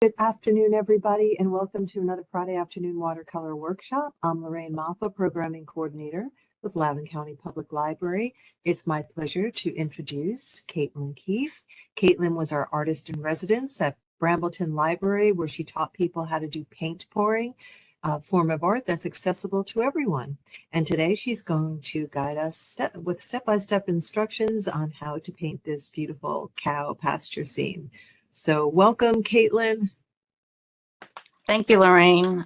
Good afternoon, everybody, and welcome to another Friday afternoon watercolor workshop. I'm Lorraine Moffa, Programming Coordinator with Loudoun County Public Library. It's my pleasure to introduce Caitlin Keefe. Caitlin was our artist in residence at Brambleton Library, where she taught people how to do paint pouring, a form of art that's accessible to everyone. And today she's going to guide us with step-by-step instructions on how to paint this beautiful cow pasture scene. So welcome, Caitlin. Thank you, Lorraine.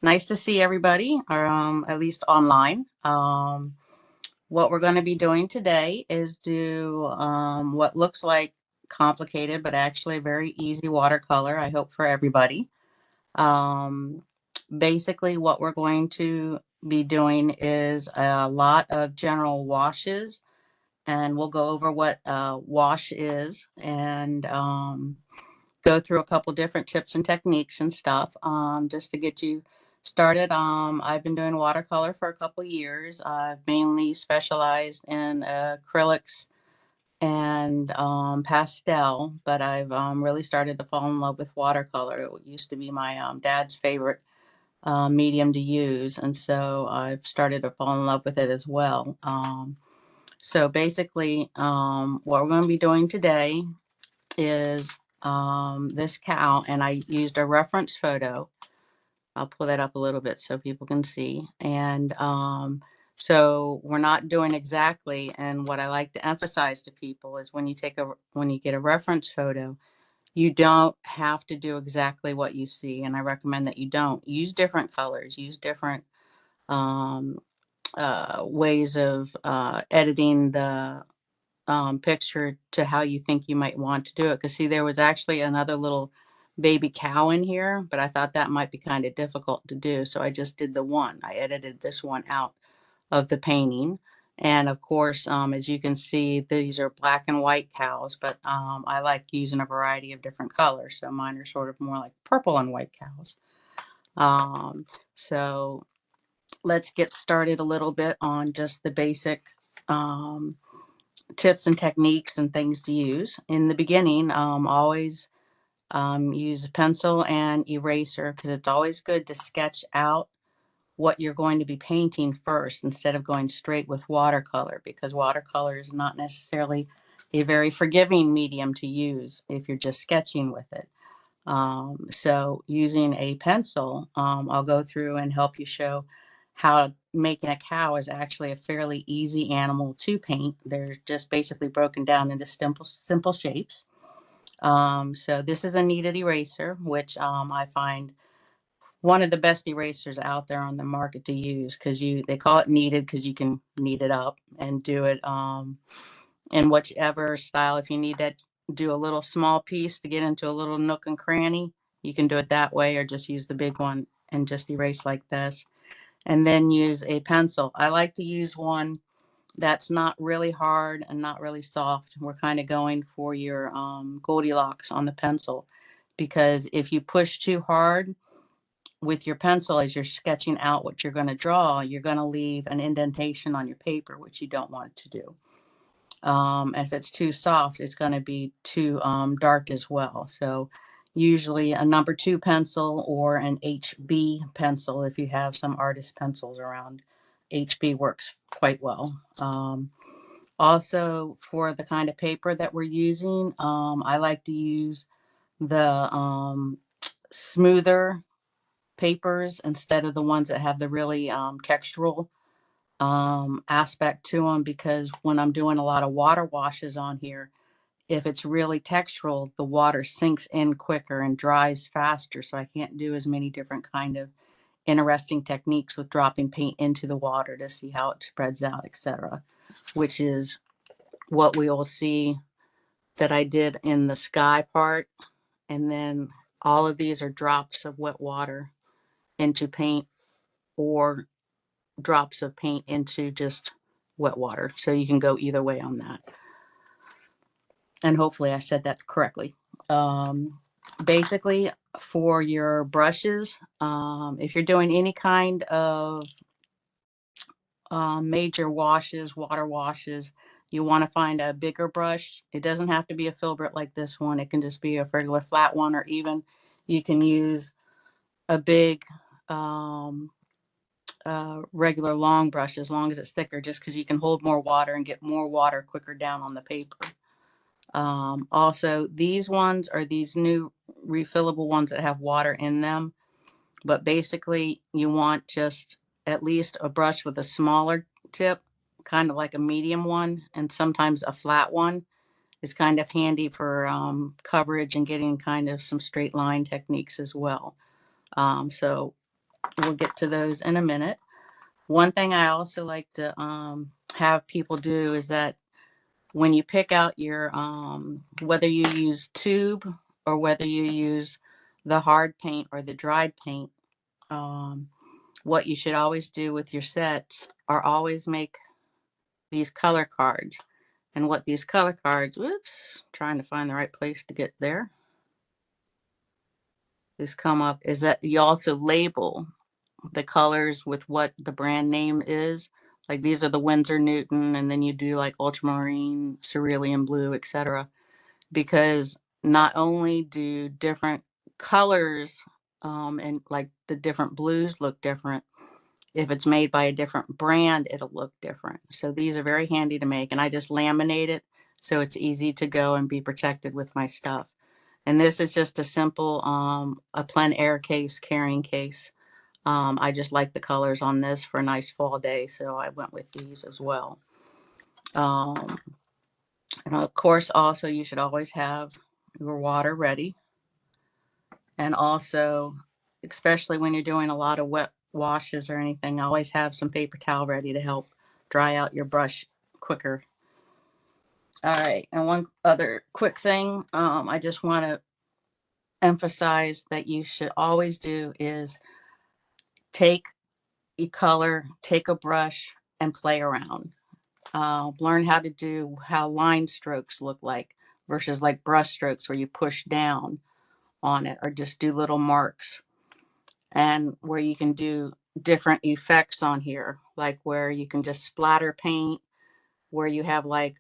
Nice to see everybody, or at least online. What we're going to be doing today is do what looks like complicated, but actually very easy watercolor, I hope, for everybody. Um, Basically, what we're going to be doing is a lot of general washes, and we'll go over what wash is and go through a couple different tips and techniques and stuff just to get you started. I've been doing watercolor for a couple years. I've mainly specialized in acrylics and pastel, but I've really started to fall in love with watercolor. It used to be my dad's favorite medium to use, and so I've started to fall in love with it as well. So basically, what we're going to be doing today is this cow, and I used a reference photo. I'll pull that up a little bit so people can see. And so we're not doing exactly. And what I like to emphasize to people is when you get a reference photo, you don't have to do exactly what you see. And I recommend that you don't use different colors, use different um, ways of editing the picture to how you think you might want to do it. Because see, there was actually another little baby cow in here, but I thought that might be kind of difficult to do. So I just did the one. I edited this one out of the painting. And of course, as you can see, these are black and white cows, but I like using a variety of different colors. So mine are sort of more like purple and white cows. So let's get started a little bit on just the basic um, tips and techniques and things to use. In the beginning, always use a pencil and eraser because it's always good to sketch out what you're going to be painting first instead of going straight with watercolor, because watercolor is not necessarily a very forgiving medium to use if you're just sketching with it. So using a pencil, I'll go through and help you show how making a cow is actually a fairly easy animal to paint. They're just basically broken down into simple shapes. So this is a kneaded eraser, which I find one of the best erasers out there on the market to use, because they call it kneaded because you can knead it up and do it in whichever style. If you need to do a little small piece to get into a little nook and cranny, you can do it that way, or just use the big one and just erase like this. And then use a pencil. I like to use one that's not really hard and not really soft. We're kind of going for your Goldilocks on the pencil, because if you push too hard with your pencil as you're sketching out what you're going to draw, you're going to leave an indentation on your paper, which you don't want to do. And if it's too soft, it's going to be too dark as well. So usually a number 2 pencil or an HB pencil, if you have some artist pencils around, HB works quite well. Also, for the kind of paper that we're using, I like to use the smoother papers instead of the ones that have the really textural aspect to them, because when I'm doing a lot of water washes on here, if it's really textural, the water sinks in quicker and dries faster. So I can't do as many different kind of interesting techniques with dropping paint into the water to see how it spreads out, etc., which is what we will see that I did in the sky part. And then all of these are drops of wet water into paint, or drops of paint into just wet water. So you can go either way on that. And hopefully I said that correctly. Basically, for your brushes, if you're doing any kind of major washes, water washes, you want to find a bigger brush. It doesn't have to be a filbert like this one. It can just be a regular flat one, or even you can use a big regular long brush as long as it's thicker, just because you can hold more water and get more water quicker down on the paper. Also, these ones are these new refillable ones that have water in them. But basically, you want just at least a brush with a smaller tip, kind of like a medium one, and sometimes a flat one is kind of handy for coverage and getting kind of some straight line techniques as well. So we'll get to those in a minute. One thing I also like to have people do is that when you pick out your, whether you use tube or whether you use the hard paint or the dried paint, what you should always do with your sets are always make these color cards. And what these color cards, whoops, trying to find the right place to get there, this come up, is that you also label the colors with what the brand name is. Like these are the Winsor Newton, and then you do like ultramarine, cerulean blue, etc. Because not only do different colors and like the different blues look different, if it's made by a different brand, it'll look different. So these are very handy to make, and I just laminate it so it's easy to go and be protected with my stuff. And this is just a simple a plein air case, carrying case. I just like the colors on this for a nice fall day, so I went with these as well. And of course, also you should always have your water ready. And also, especially when you're doing a lot of wet washes or anything, always have some paper towel ready to help dry out your brush quicker. All right, and one other quick thing I just want to emphasize that you should always do is take a color, take a brush, and play around. Learn how to do how line strokes look like versus like brush strokes where you push down on it or just do little marks, and where you can do different effects on here, like where you can just splatter paint, where you have like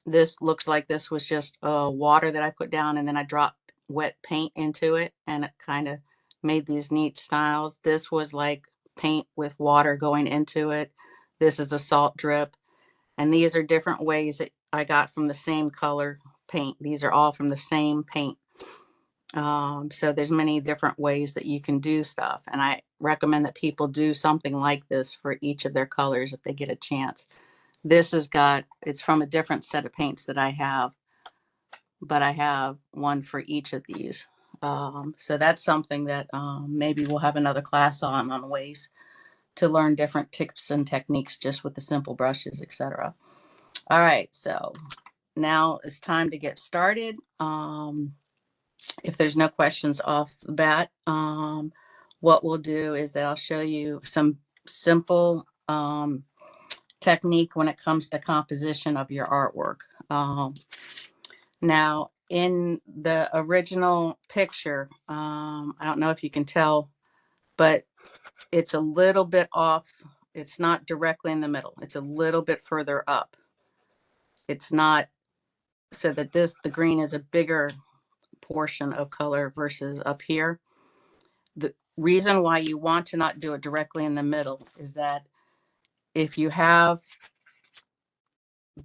this looks like this was just water that I put down and then I dropped wet paint into it and it kind of made these neat styles. This was like paint with water going into it. This is a salt drip, and these are different ways that I got from the same color paint. These are all from the same paint. So there's many different ways that you can do stuff, and I recommend that people do something like this for each of their colors if they get a chance. This has got, it's from a different set of paints that I have, but I have one for each of these. So that's something that maybe we'll have another class on ways to learn different tips and techniques just with the simple brushes, etc. All right, so now it's time to get started. If there's no questions off the bat, what we'll do is that I'll show you some simple technique when it comes to composition of your artwork. Now, in the original picture, I don't know if you can tell, but it's a little bit off. It's not directly in the middle. It's a little bit further up. It's not so that the green is a bigger portion of color versus up here. The reason why you want to not do it directly in the middle is that if you have,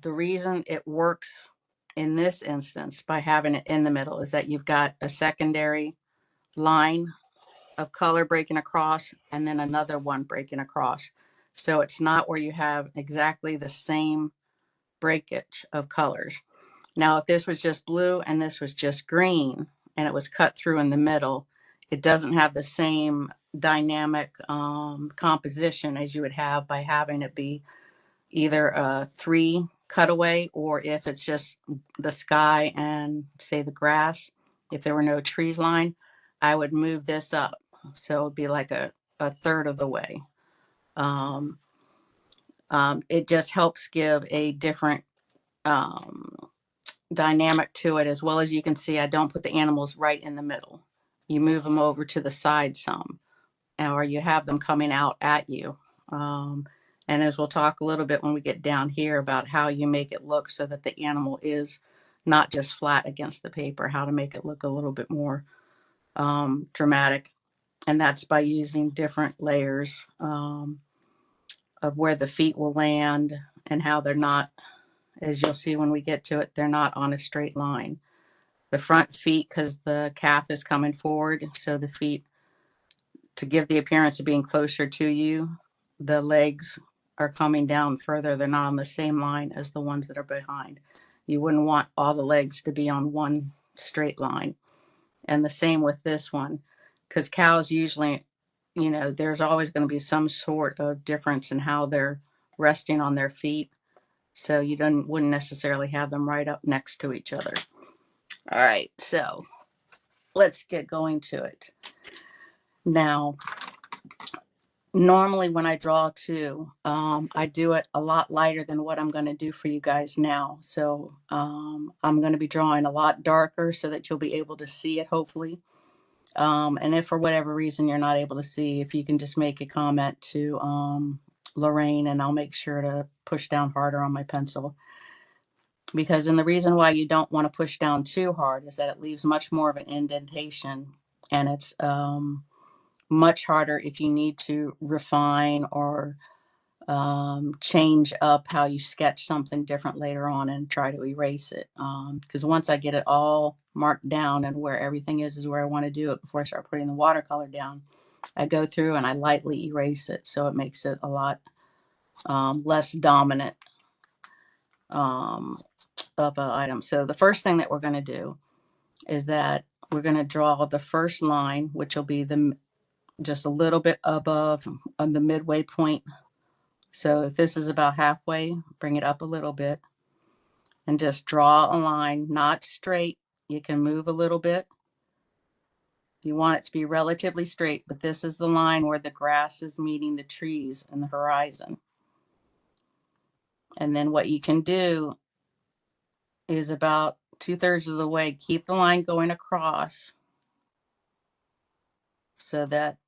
the reason it works in this instance by having it in the middle is that you've got a secondary line of color breaking across and then another one breaking across. So it's not where you have exactly the same breakage of colors. Now, if this was just blue and this was just green and it was cut through in the middle, it doesn't have the same dynamic composition as you would have by having it be either a 3 cutaway, or if it's just the sky and say the grass, if there were no trees line, I would move this up. So it would be like a third of the way. It just helps give a different dynamic to it, as well as you can see, I don't put the animals right in the middle. You move them over to the side some, or you have them coming out at you. And as we'll talk a little bit when we get down here about how you make it look so that the animal is not just flat against the paper, how to make it look a little bit more dramatic. And that's by using different layers of where the feet will land and how they're not, as you'll see when we get to it, they're not on a straight line. The front feet, because the calf is coming forward, so the feet, to give the appearance of being closer to you, the legs are coming down further. They're not on the same line as the ones that are behind. You wouldn't want all the legs to be on one straight line. And the same with this one, because cows usually, you know, there's always going to be some sort of difference in how they're resting on their feet. So you wouldn't necessarily have them right up next to each other. All right, so let's get going to it. Now, normally when I draw too, I do it a lot lighter than what I'm going to do for you guys now. So I'm going to be drawing a lot darker so that you'll be able to see it, hopefully. And if for whatever reason you're not able to see, if you can just make a comment to Lorraine, and I'll make sure to push down harder on my pencil. Because, and the reason why you don't want to push down too hard is that it leaves much more of an indentation, and it's much harder if you need to refine or change up how you sketch something different later on and try to erase it. Because once I get it all marked down and where everything is where I want to do it before I start putting the watercolor down, I go through and I lightly erase it, so it makes it a lot less dominant of an item. So the first thing that we're going to do is that we're going to draw the first line, which will be just a little bit above on the midway point. So if this is about halfway, bring it up a little bit and just draw a line, not straight. You can move a little bit. You want it to be relatively straight, but this is the line where the grass is meeting the trees in the horizon. And then what you can do is about 2/3 of the way, keep the line going across so that,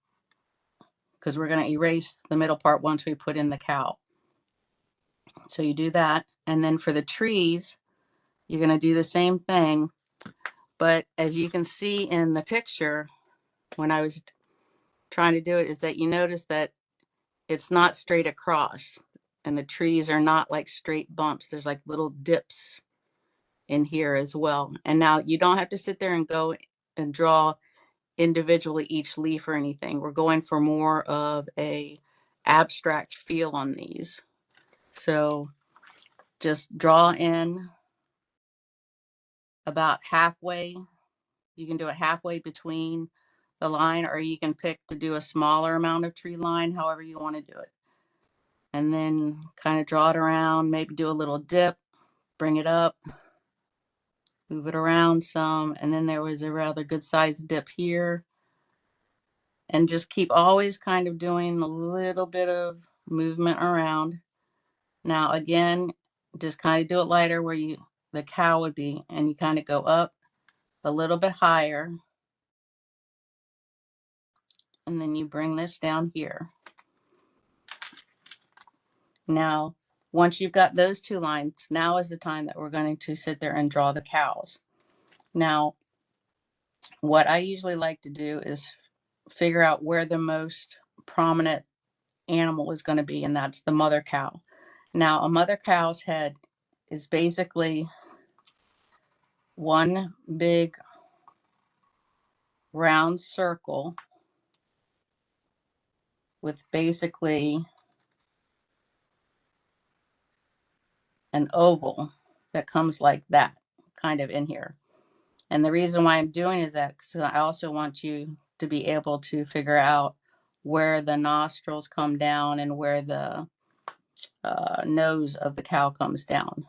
because we're going to erase the middle part once we put in the cow. So you do that. And then for the trees, you're going to do the same thing. But as you can see in the picture, when I was trying to do it, is that you notice that it's not straight across. And the trees are not like straight bumps. There's like little dips in here as well. And now you don't have to sit there and go and draw individually each leaf or anything. We're going for more of a abstract feel on these. So just draw in about halfway. You can do it halfway between the line, or you can pick to do a smaller amount of tree line, however you want to do it. And then kind of draw it around, maybe do a little dip, bring it up, move it around some. And then there was a rather good sized dip here. And just keep always kind of doing a little bit of movement around. Now, again, just kind of do it lighter where the cow would be, and you kind of go up a little bit higher. And then you bring this down here. Now, once you've got those two lines, now is the time that we're going to sit there and draw the cows. Now, what I usually like to do is figure out where the most prominent animal is going to be, and that's the mother cow. Now, a mother cow's head is basically one big round circle with basically an oval that comes like that, kind of in here. And the reason why I'm doing is that because I also want you to be able to figure out where the nostrils come down and where the nose of the cow comes down.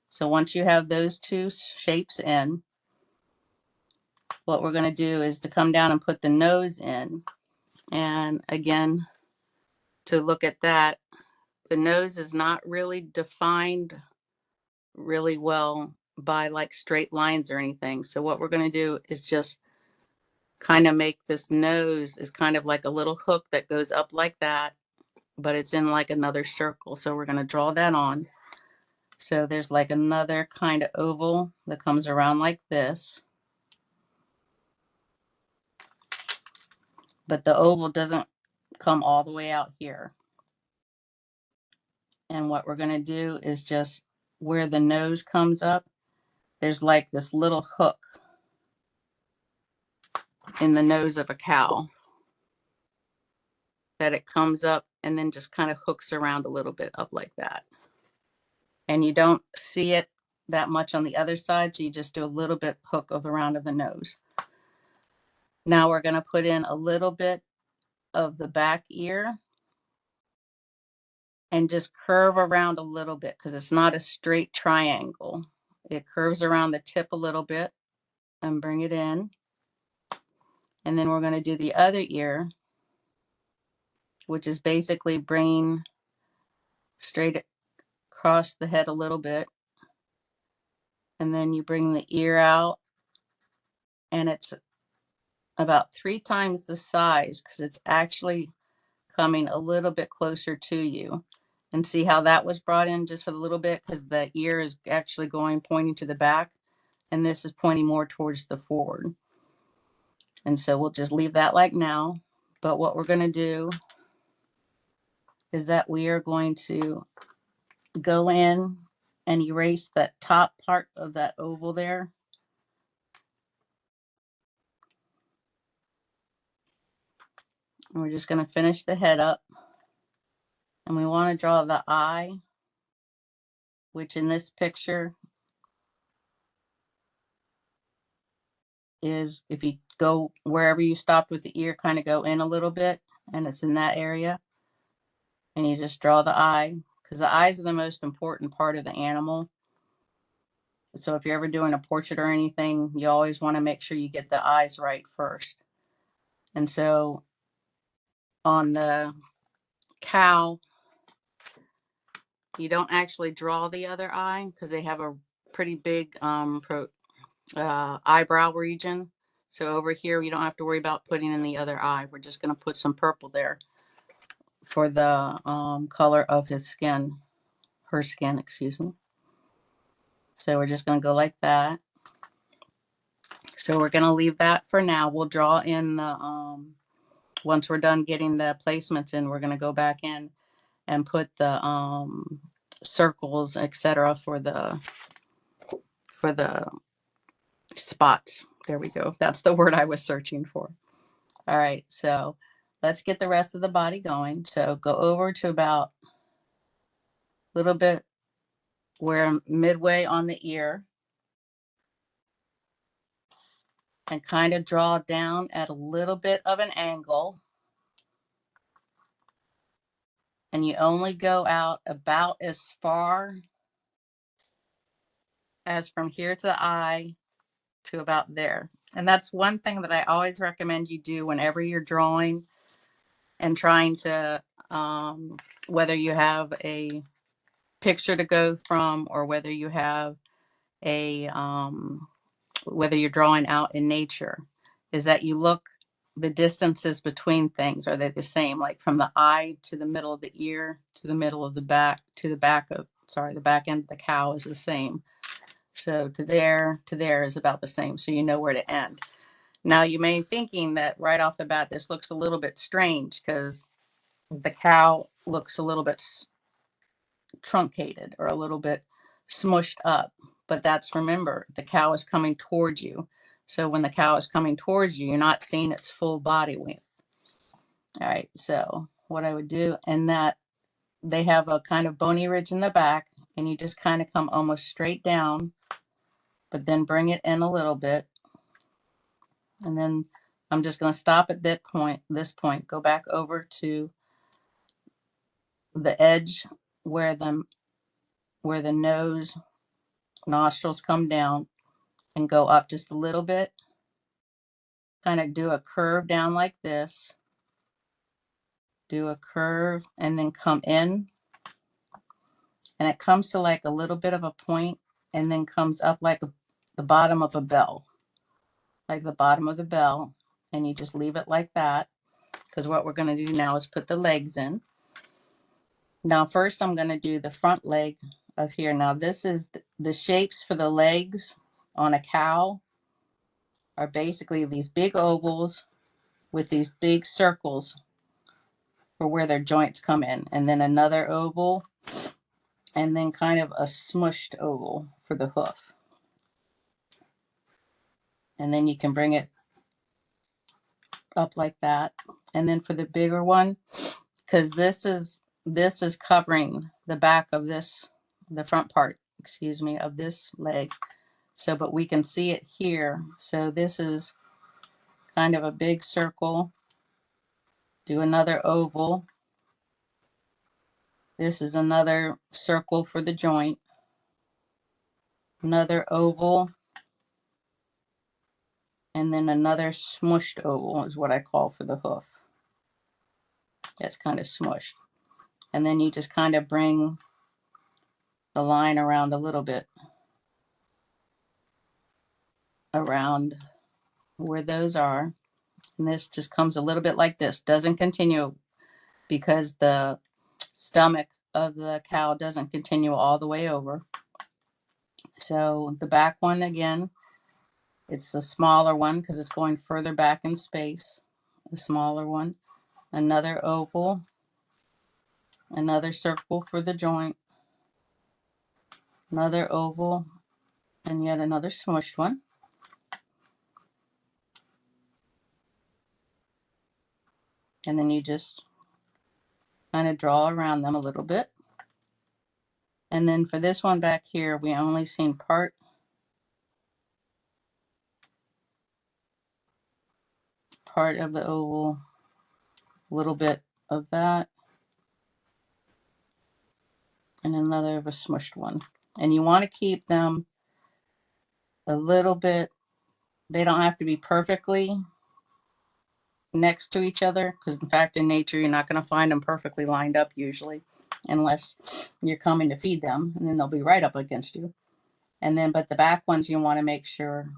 So once you have those two shapes in, what we're going to do is to come down and put the nose in. And again, to look at that, the nose is not really defined really well by like straight lines or anything. So what we're going to do is just kind of make this nose is kind of like a little hook that goes up like that. but it's in like another circle. So we're going to draw that on. So there's like another kind of oval that comes around like this, but the oval doesn't come all the way out here. And what we're going to do is just where the nose comes up, there's like this little hook in the nose of a cow that it comes up and then just kind of hooks around a little bit up like that. And you don't see it that much on the other side, so you just do a little bit hook of the round of the nose. Now we're going to put in a little bit of the back ear and just curve around a little bit because it's not a straight triangle. It curves around the tip a little bit and bring it in. And then we're going to do the other ear, which is basically bringing straight across the head a little bit. And then you bring the ear out, and it's about 3 times the size because it's actually coming a little bit closer to you. And see how that was brought in just for a little bit because the ear is actually pointing to the back, and this is pointing more towards the forward. And so we'll just leave that like now. But what we're going to do is that we are going to go in and erase that top part of that oval there. And we're just going to finish the head up. And we want to draw the eye, which in this picture is, if you go wherever you stopped with the ear, kind of go in a little bit, and it's in that area. And you just draw the eye, because the eyes are the most important part of the animal. So if you're ever doing a portrait or anything, you always want to make sure you get the eyes right first. And so on the cow, you don't actually draw the other eye because they have a pretty big eyebrow region. So over here, you don't have to worry about putting in the other eye. We're just going to put some purple there for the color of his skin, her skin, excuse me. So we're just going to go like that. So we're going to leave that for now. We'll draw in the, once we're done getting the placements in, we're going to go back in and put the circles, etc. for the spots. There we go. That's the word I was searching for. All right, so let's get the rest of the body going. So go over to about a little bit where midway on the ear and kind of draw down at a little bit of an angle. And you only go out about as far as from here to the eye to about there. And that's one thing that I always recommend you do whenever you're drawing and trying to, whether you have a picture to go from or whether you have a, whether you're drawing out in nature, is that you look the distances between things. Are they the same? Like from the eye to the middle of the ear to the middle of the back to the back of, sorry, the back end of the cow is the same. So to there is about the same. So you know where to end. Now you may be thinking that right off the bat, this looks a little bit strange because the cow looks a little bit truncated or a little bit smushed up. But that's, remember, the cow is coming towards you. So when the cow is coming towards you, you're not seeing its full body width. All right, so what I would do, and that they have a kind of bony ridge in the back, and you just kind of come almost straight down, but then bring it in a little bit. And then I'm just going to stop at this point, go back over to the edge where the nose, nostrils come down, and go up just a little bit. Kind of do a curve down like this. Do a curve and then come in. And it comes to like a little bit of a point and then comes up like the bottom of a bell. Like the bottom of the bell. And you just leave it like that. Because what we're going to do now is put the legs in. Now first I'm going to do the front leg of here. Now this is the shapes for the legs on a cow are basically these big ovals with these big circles for where their joints come in, and then another oval, and then kind of a smushed oval for the hoof. And then you can bring it up like that. And then for the bigger one, because this is covering the back of this, the front part, excuse me, of this leg. So, but we can see it here. So this is kind of a big circle. Do another oval. This is another circle for the joint. Another oval. And then another smushed oval is what I call for the hoof. That's kind of smushed. And then you just kind of bring the line around a little bit around where those are. And this just comes a little bit like this. Doesn't continue because the stomach of the cow doesn't continue all the way over. So the back one again, it's the smaller one because it's going further back in space. The smaller one, another oval, another circle for the joint, another oval, and yet another smushed one. And then you just kind of draw around them a little bit. And then for this one back here, we only seen part of the oval, a little bit of that, and another of a smushed one. And you want to keep them a little bit, they don't have to be perfectly next to each other, because in fact in nature you're not going to find them perfectly lined up usually, unless you're coming to feed them, and then they'll be right up against you. And then but the back ones you want to make sure,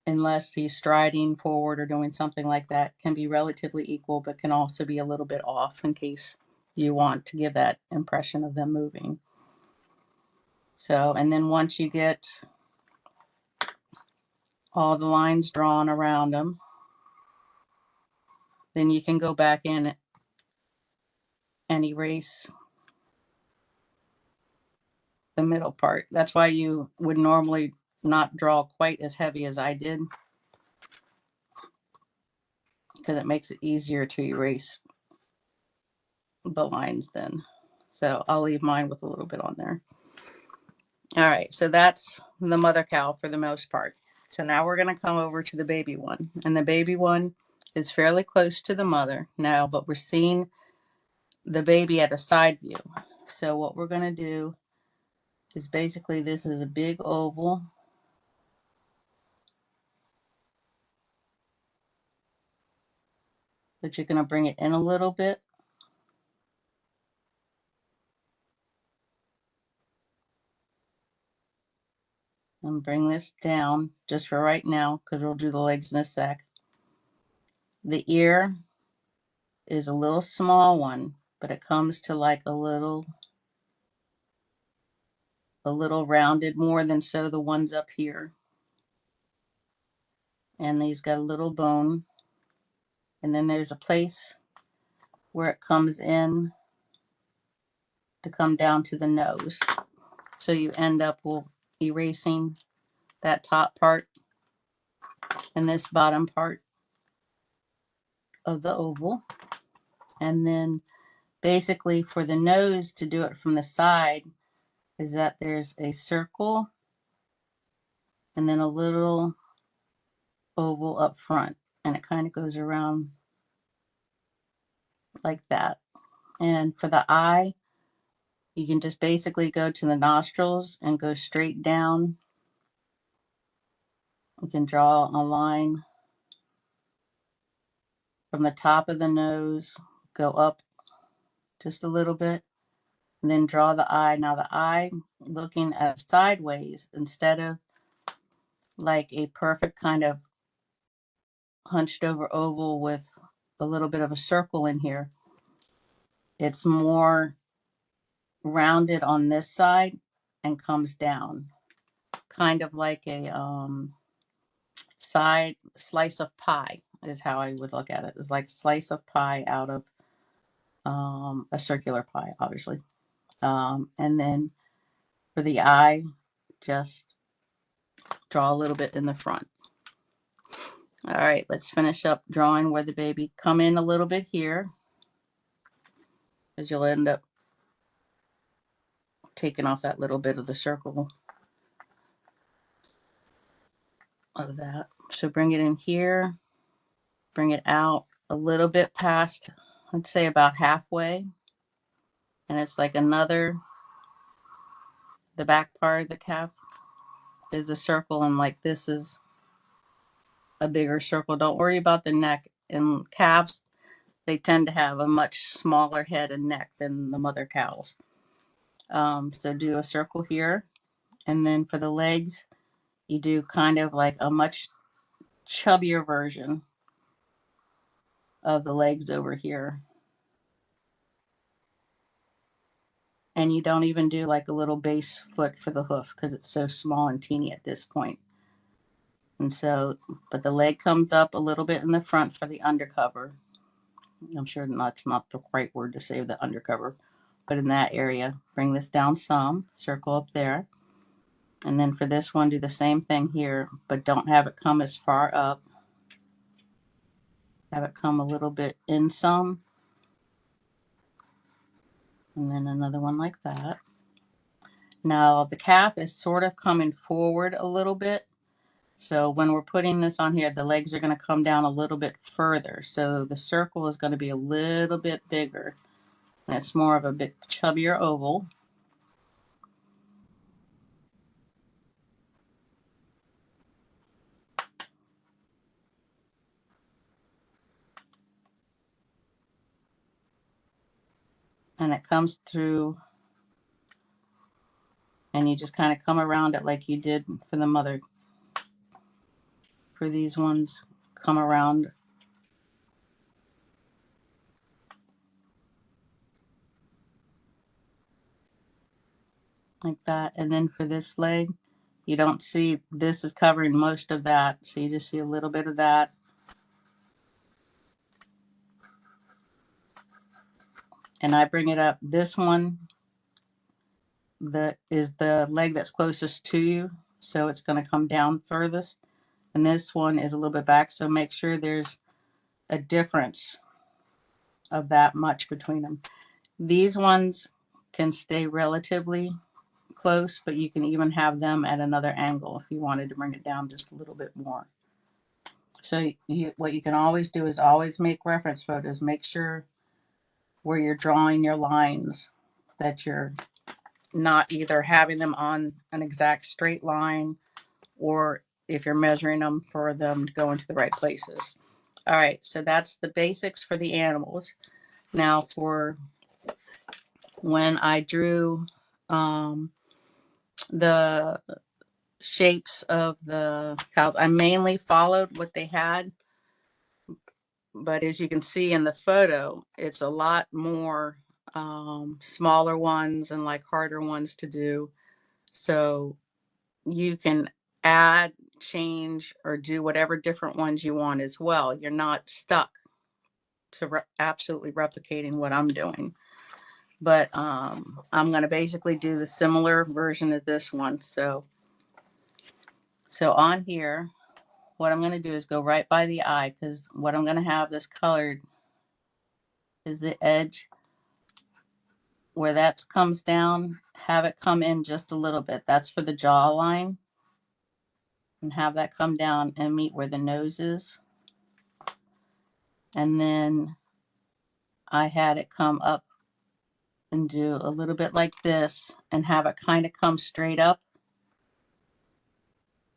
unless he's striding forward or doing something like that, can be relatively equal, but can also be a little bit off in case you want to give that impression of them moving. So, and then once you get all the lines drawn around them, then you can go back in and erase the middle part. That's why you would normally not draw quite as heavy as I did, because it makes it easier to erase the lines then. So I'll leave mine with a little bit on there. All right, so that's the mother cow for the most part. So now we're going to come over to the baby one. And the baby one is fairly close to the mother now, but we're seeing the baby at a side view. So what we're going to do is basically, this is a big oval. But you're going to bring it in a little bit. And bring this down just for right now, because we'll do the legs in a sec. The ear is a little small one, but it comes to like a little rounded more than so the ones up here. And these got a little bone. And then there's a place where it comes in to come down to the nose. So you end up erasing that top part and this bottom part of the oval. And then basically for the nose, to do it from the side, is that there's a circle and then a little oval up front, and it kind of goes around like that. And for the eye, you can just basically go to the nostrils and go straight down. You can draw a line from the top of the nose, go up just a little bit, and then draw the eye. Now the eye looking at sideways, instead of like a perfect kind of hunched over oval with a little bit of a circle in here, it's more rounded on this side and comes down, kind of like a side slice of pie is how I would look at it. It's like a slice of pie out of a circular pie, obviously. And then for the eye, just draw a little bit in the front. All right, let's finish up drawing where the baby come in a little bit here, because you'll end up taking off that little bit of the circle of that. So bring it in here, bring it out a little bit past, let's say about halfway. And it's like another, the back part of the calf is a circle, and like this is a bigger circle. Don't worry about the neck. In calves, they tend to have a much smaller head and neck than the mother cows. So do a circle here. And then for the legs, you do kind of like a much chubbier version of the legs over here. And you don't even do like a little base foot for the hoof because it's so small and teeny at this point. And so, but the leg comes up a little bit in the front for the undercover. I'm sure that's not the right word to say, the undercover, but in that area, bring this down some, circle up there. And then for this one, do the same thing here, but don't have it come as far up. Have it come a little bit in some. And then another one like that. Now the calf is sort of coming forward a little bit. So when we're putting this on here, the legs are going to come down a little bit further. So the circle is going to be a little bit bigger. And it's more of a bit chubbier oval. And it comes through, and you just kind of come around it like you did for the mother. For these ones, come around like that. And then for this leg, you don't see, this is covering most of that. So you just see a little bit of that. And I bring it up. This one that is the leg that's closest to you. So it's going to come down furthest. And this one is a little bit back. So make sure there's a difference of that much between them. These ones can stay relatively close, but you can even have them at another angle if you wanted to bring it down just a little bit more. So what you can always do is always make reference photos. Make sure where you're drawing your lines that you're not either having them on an exact straight line, or if you're measuring them for them to go into the right places. All right, so that's the basics for the animals. Now for when I drew the shapes of the cows, I mainly followed what they had. But as you can see in the photo, it's a lot more smaller ones and like harder ones to do. So you can add, change, or do whatever different ones you want as well. You're not stuck to absolutely replicating what I'm doing. But I'm going to basically do the similar version of this one. So on here, what I'm going to do is go right by the eye, because what I'm going to have this colored is the edge where that comes down. Have it come in just a little bit. That's for the jawline. And have that come down and meet where the nose is. And then I had it come up and do a little bit like this and have it kind of come straight up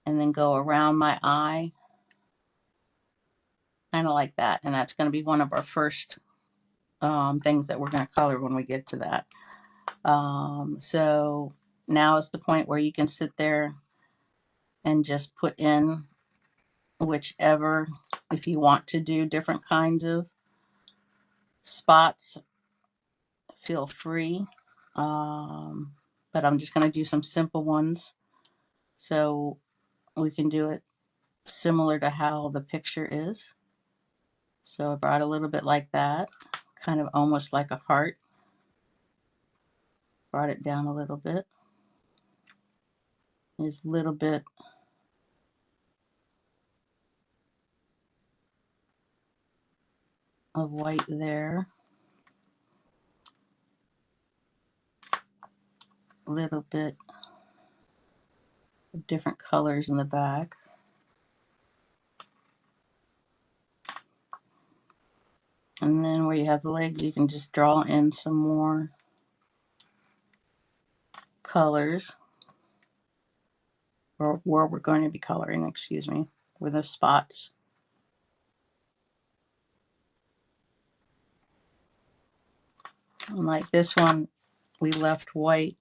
and then go around my eye, kind of like that. And that's going to be one of our first things that we're going to color when we get to that. So now is the point where you can sit there and just put in whichever, if you want to do different kinds of spots, feel free. but I'm just going to do some simple ones so we can do it similar to how the picture is. So I brought a little bit like that, kind of almost like a heart. Brought it down a little bit. There's a little bit of white there. A little bit of different colors in the back. And then where you have the legs, you can just draw in some more colors, or where we're going to be coloring, excuse me, with the spots. And like this one, we left white,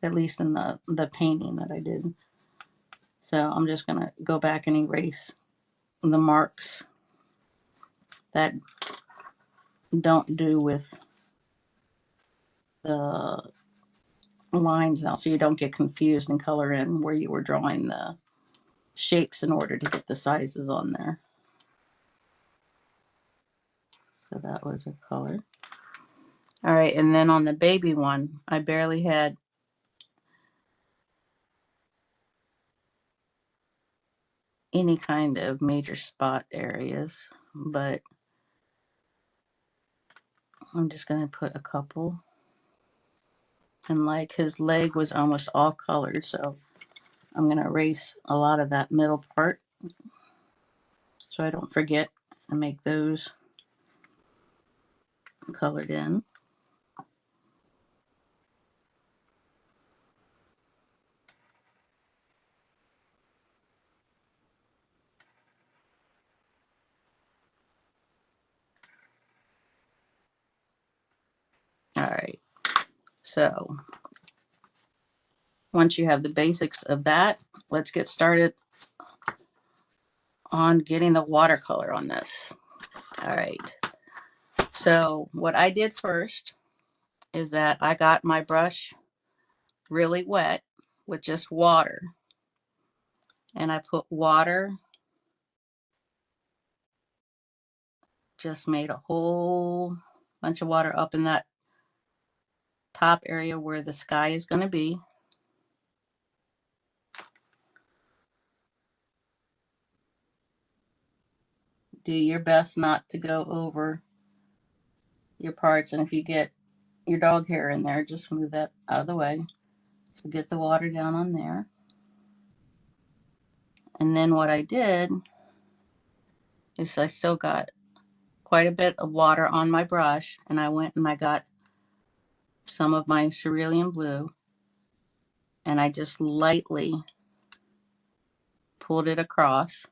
at least in the painting that I did. So I'm just going to go back and erase the marks that don't do with the lines now, so you don't get confused and color in where you were drawing the shapes in order to get the sizes on there. So that was a color. All right, and then on the baby one, I barely had any kind of major spot areas, but I'm just going to put a couple. And like his leg was almost all colored, so I'm going to erase a lot of that middle part so I don't forget and make those colored in. All right, so once you have the basics of that, let's get started on getting the watercolor on this. All right, so what I did first is that I got my brush really wet with just water, and I put water, just made a whole bunch of water up in that top area where the sky is going to be. Do your best not to go over your parts, and if you get your dog hair in there, just move that out of the way. So get the water down on there. And then what I did is I still got quite a bit of water on my brush, and I went and I got some of my cerulean blue, and I just lightly pulled it across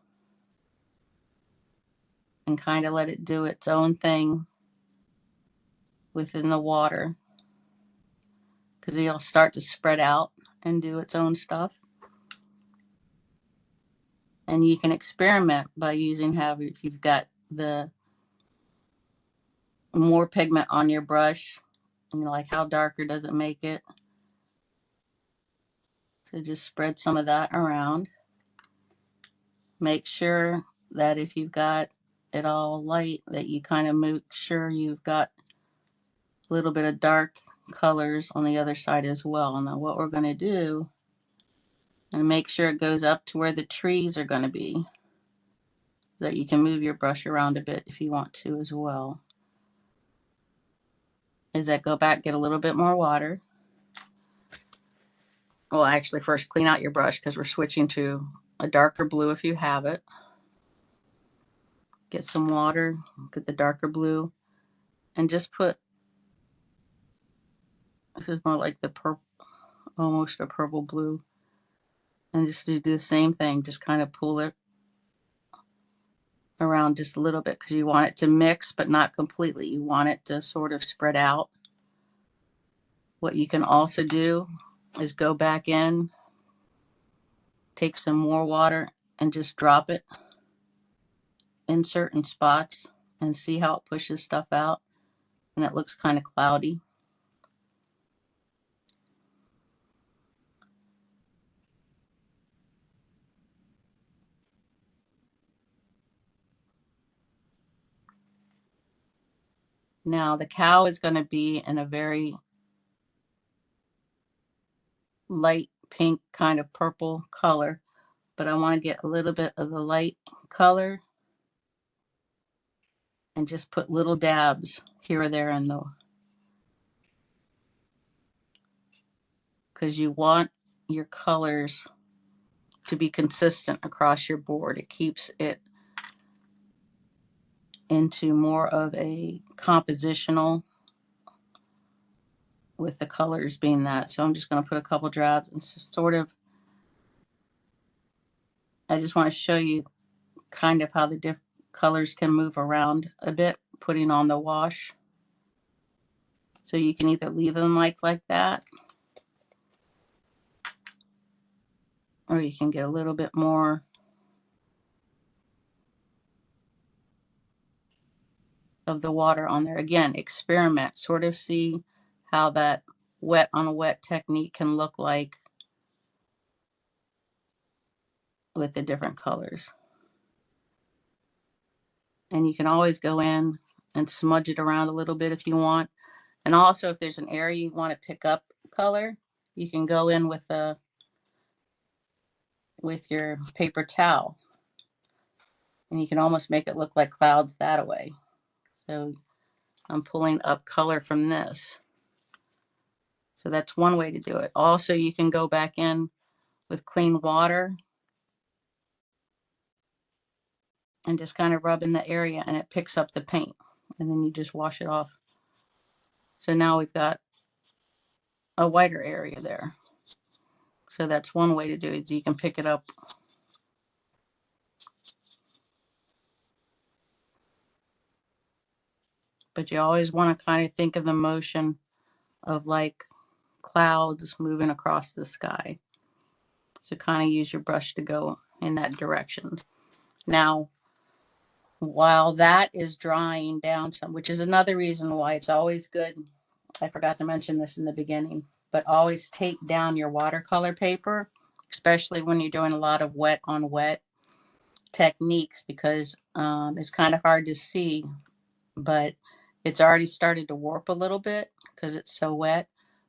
and kind of let it do its own thing within the water, because it'll start to spread out and do its own stuff. And you can experiment by using if you've got the more pigment on your brush, like how darker does it make it. So just spread some of that around. Make sure that if you've got it all light, that you kind of make sure you've got a little bit of dark colors on the other side as well. Now what we're going to do, and make sure it goes up to where the trees are going to be, so that you can move your brush around a bit if you want to as well, is that go back, get a little bit more water. Well, actually first clean out your brush because we're switching to a darker blue if you have it. Get some water, get the darker blue, and just put, this is more like the purple, almost a purple blue, and just do the same thing, just kind of pull it around just a little bit because you want it to mix but not completely. You want it to sort of spread out. What you can also do is go back in, take some more water and just drop it in certain spots and see how it pushes stuff out, and it looks kind of cloudy. Now the cow is going to be in a very light pink kind of purple color, but I want to get a little bit of the light color and just put little dabs here or there in the, because you want your colors to be consistent across your board. It keeps it into more of a compositional with the colors being that. So I'm just going to put a couple drops and sort of, I just want to show you kind of how the different colors can move around a bit, putting on the wash. So you can either leave them like that, or you can get a little bit more of the water on there. Again, experiment, sort of see how that wet on a wet technique can look like with the different colors. And you can always go in and smudge it around a little bit if you want. And also, if there's an area you want to pick up color, you can go in with your paper towel, and you can almost make it look like clouds that way. So I'm pulling up color from this. So that's one way to do it. Also, you can go back in with clean water and just kind of rub in the area, and it picks up the paint, and then you just wash it off. So now we've got a whiter area there. So that's one way to do it. You can pick it up. But you always want to kind of think of the motion of like clouds moving across the sky. So kind of use your brush to go in that direction. Now, while that is drying down some, which is another reason why it's always good, I forgot to mention this in the beginning, but always tape down your watercolor paper, especially when you're doing a lot of wet on wet techniques, because it's kind of hard to see, but it's already started to warp a little bit because it's so wet.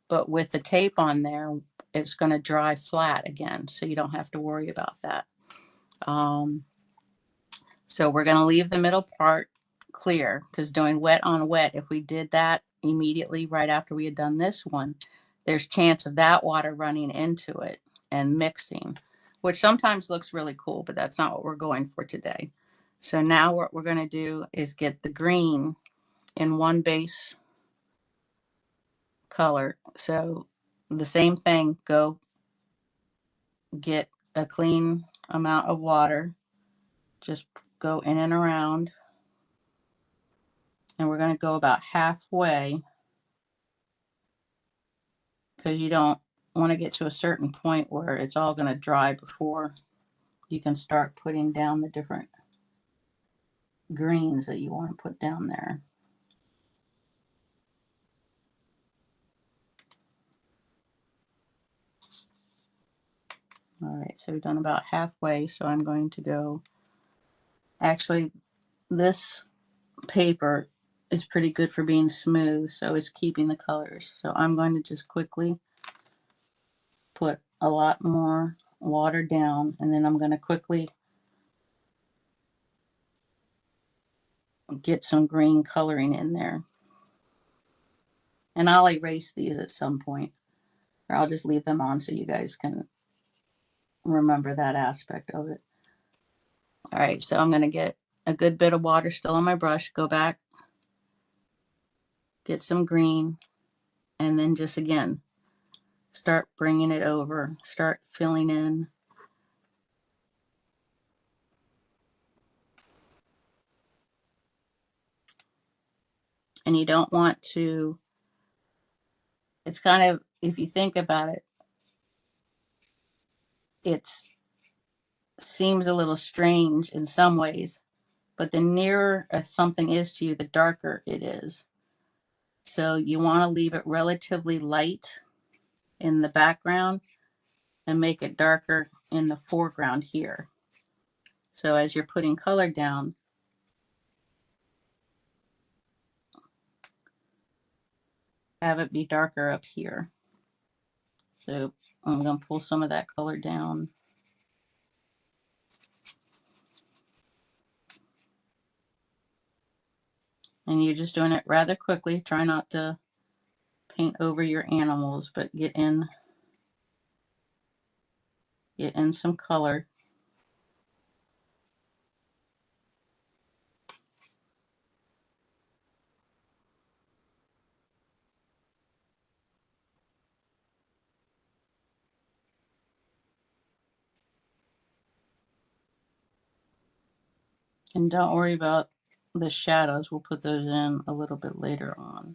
But with the tape on there, it's going to dry flat again, so you don't have to worry about that. So we're going to leave the middle part clear, because doing wet on wet, if we did that immediately right after we had done this one, there's chance of that water running into it and mixing, which sometimes looks really cool, but that's not what we're going for today. So now what we're going to do is get the green in one base color. So the same thing, go get a clean amount of water, just go in and around, and we're going to go about halfway, because you don't want to get to a certain point where it's all going to dry before you can start putting down the different greens that you want to put down there. All right, so we've done about halfway, so I'm going to go, actually this paper is pretty good for being smooth, so it's keeping the colors. So I'm going to just quickly put a lot more water down, and then I'm going to quickly get some green coloring in there. And I'll erase these at some point, or I'll just leave them on so you guys can remember that aspect of it. All right, so I'm going to get a good bit of water still on my brush, go back, get some green, and then just again, start bringing it over, start filling in. And you don't want to, it's kind of, if you think about it, it seems a little strange in some ways, but the nearer something is to you, the darker it is. So you want to leave it relatively light in the background and make it darker in the foreground here. So as you're putting color down, have it be darker up here. So I'm going to pull some of that color down. And you're just doing it rather quickly. Try not to paint over your animals, but get in some color. And don't worry about the shadows. We'll put those in a little bit later on.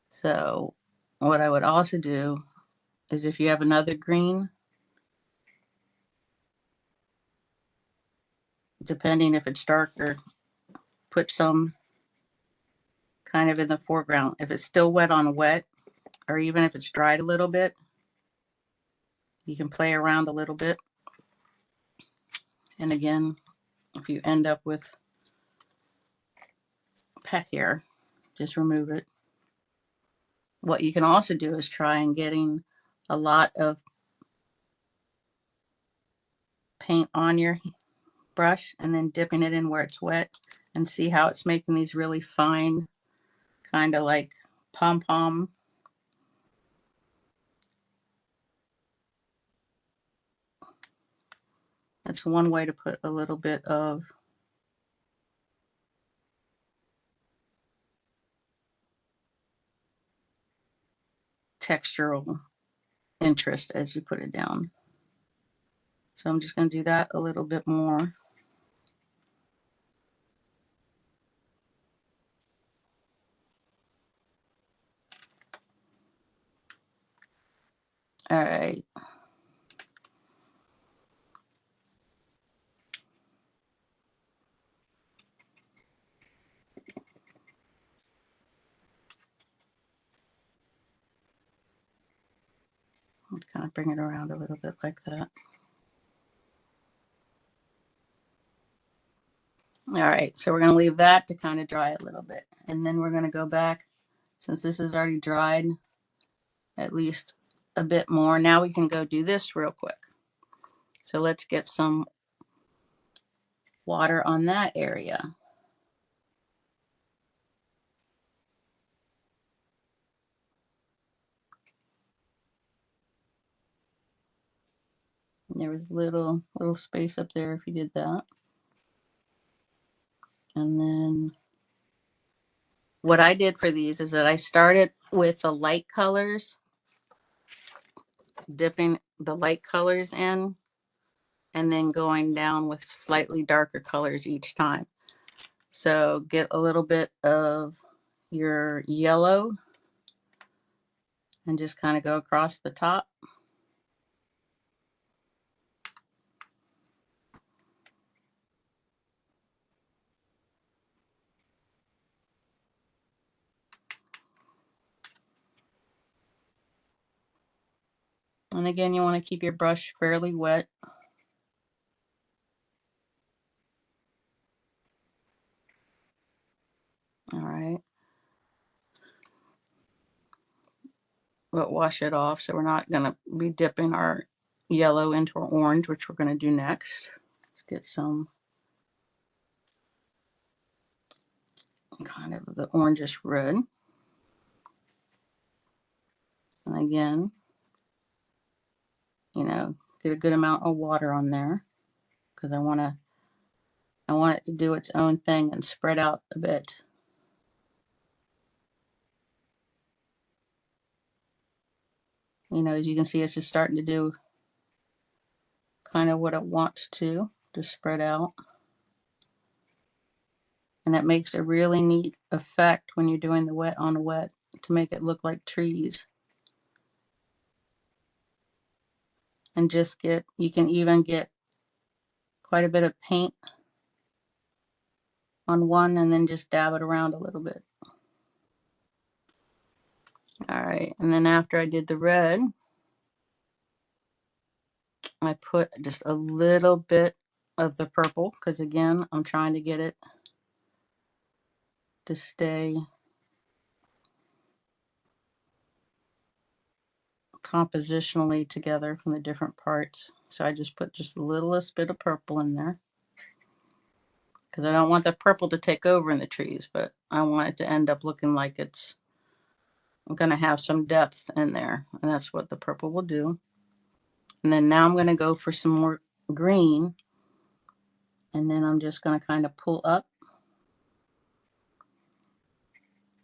So what I would also do is if you have another green, depending if it's darker, put some kind of in the foreground. If it's still wet on wet, or even if it's dried a little bit, you can play around a little bit. And again, if you end up with pet hair, just remove it. What you can also do is try and getting a lot of paint on your brush and then dipping it in where it's wet and see how it's making these really fine, kind of like pom-pom. That's one way to put a little bit of textural interest as you put it down. So I'm just going to do that a little bit more. All right. Let's kind of bring it around a little bit like that. All right, so we're going to leave that to kind of dry a little bit. And then we're going to go back, since this is already dried at least a bit more. Now we can go do this real quick. So let's get some water on that area. There was little space up there if you did that. And then what I did for these is that I started with the light colors, dipping the light colors in, and then going down with slightly darker colors each time. So get a little bit of your yellow and just kind of go across the top. And again, you want to keep your brush fairly wet. All right. But wash it off. So we're not going to be dipping our yellow into our orange, which we're going to do next. Let's get some kind of the orangish red. And again, you know, get a good amount of water on there because I want it to do its own thing and spread out a bit. You know, as you can see, it's just starting to do kind of what it wants to spread out. And that makes a really neat effect when you're doing the wet on wet to make it look like trees. And just you can even get quite a bit of paint on one and then just dab it around a little bit. All right, and then after I did the red, I put just a little bit of the purple, because again, I'm trying to get it to stay compositionally together from the different parts. So I just put just the littlest bit of purple in there, because I don't want the purple to take over in the trees, but I want it to end up looking like it's going to have some depth in there, and that's what the purple will do. And then now I'm going to go for some more green, and then I'm just going to kind of pull up,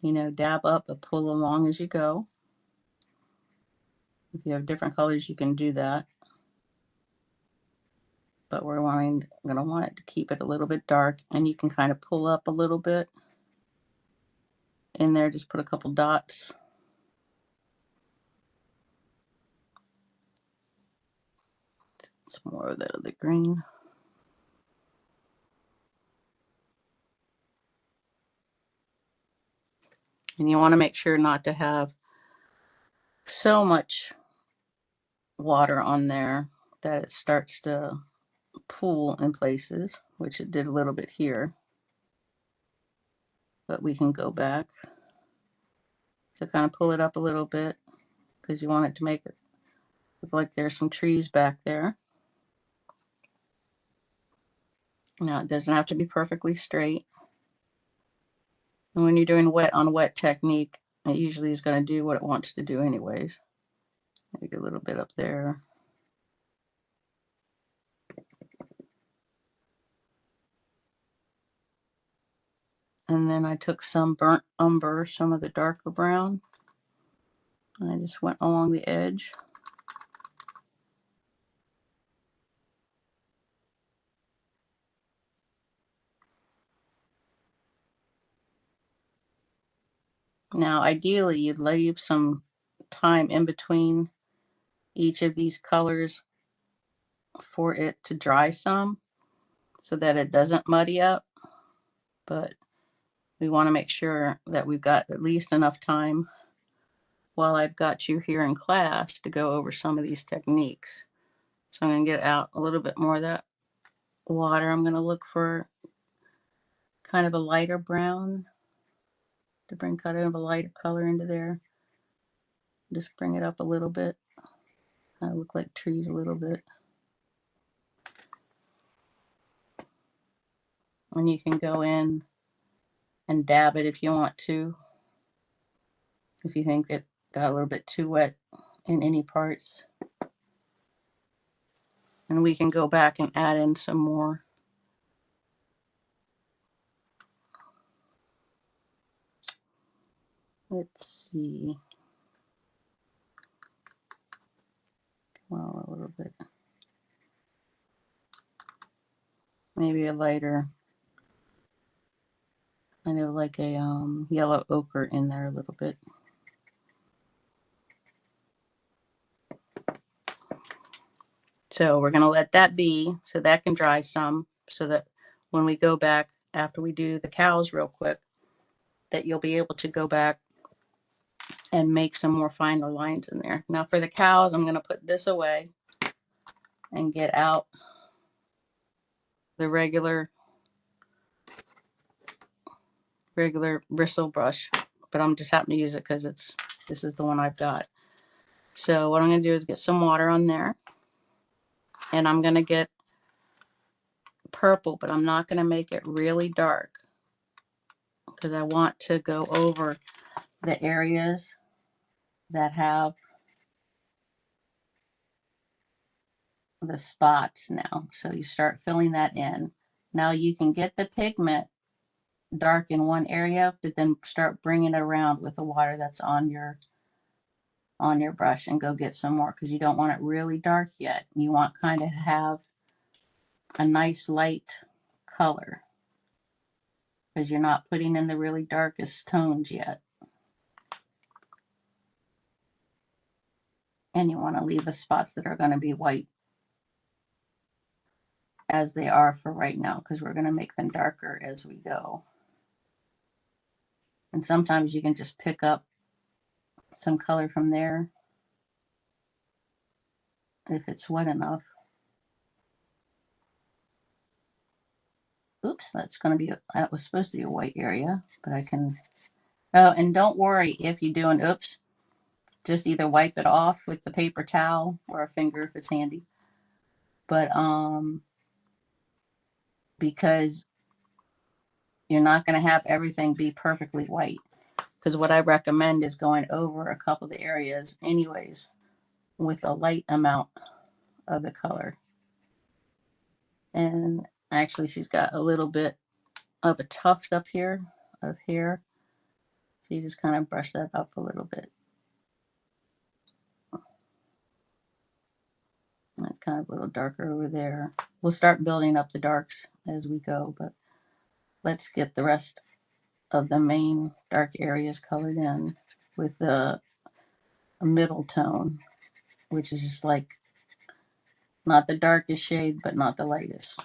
you know, dab up, but pull along as you go. If you have different colors, you can do that. But we're going to want it to keep it a little bit dark, and you can kind of pull up a little bit in there. Just put a couple dots. Some more of the green. And you want to make sure not to have so much water on there that it starts to pool in places, which it did a little bit here. But we can go back to kind of pull it up a little bit, because you want it to make it look like there's some trees back there. Now, it doesn't have to be perfectly straight. And when you're doing wet on wet technique, it usually is going to do what it wants to do anyways. Maybe a little bit up there. And then I took some burnt umber, some of the darker brown, and I just went along the edge. Now, ideally, you'd leave some time in between each of these colors for it to dry some, so that it doesn't muddy up. But we want to make sure that we've got at least enough time while I've got you here in class to go over some of these techniques. So I'm going to get out a little bit more of that water. I'm going to look for kind of a lighter brown to bring kind of a lighter color into there. Just bring it up a little bit. Kind of look like trees a little bit. And you can go in and dab it if you want to. If you think it got a little bit too wet in any parts. And we can go back and add in some more. Let's see. Well, a little bit. Maybe a lighter, kind of like a yellow ochre in there a little bit. So we're going to let that be, so that can dry some, so that when we go back after we do the cows real quick, that you'll be able to go back and make some more finer lines in there. Now for the cows, I'm going to put this away and get out the regular bristle brush, but I'm just happening to use it because this is the one I've got. So what I'm going to do is get some water on there, and I'm going to get purple, but I'm not going to make it really dark, because I want to go over the areas that have the spots now. So you start filling that in. Now you can get the pigment dark in one area, but then start bringing it around with the water that's on your brush, and go get some more, because you don't want it really dark yet. You want kind of have a nice light color, because you're not putting in the really darkest tones yet. And you want to leave the spots that are going to be white as they are for right now, because we're going to make them darker as we go. And sometimes you can just pick up some color from there if it's wet enough. oops, that's going to be, that was supposed to be a white area, but I can, oh, and don't worry if you do an oops, just either wipe it off with the paper towel or a finger if it's handy. But, because you're not going to have everything be perfectly white. Because what I recommend is going over a couple of the areas anyways with a light amount of the color. And actually she's got a little bit of a tuft up here of hair. So you just kind of brush that up a little bit. It's kind of a little darker over there. We'll start building up the darks as we go, but let's get the rest of the main dark areas colored in with a middle tone, which is just like not the darkest shade, but not the lightest.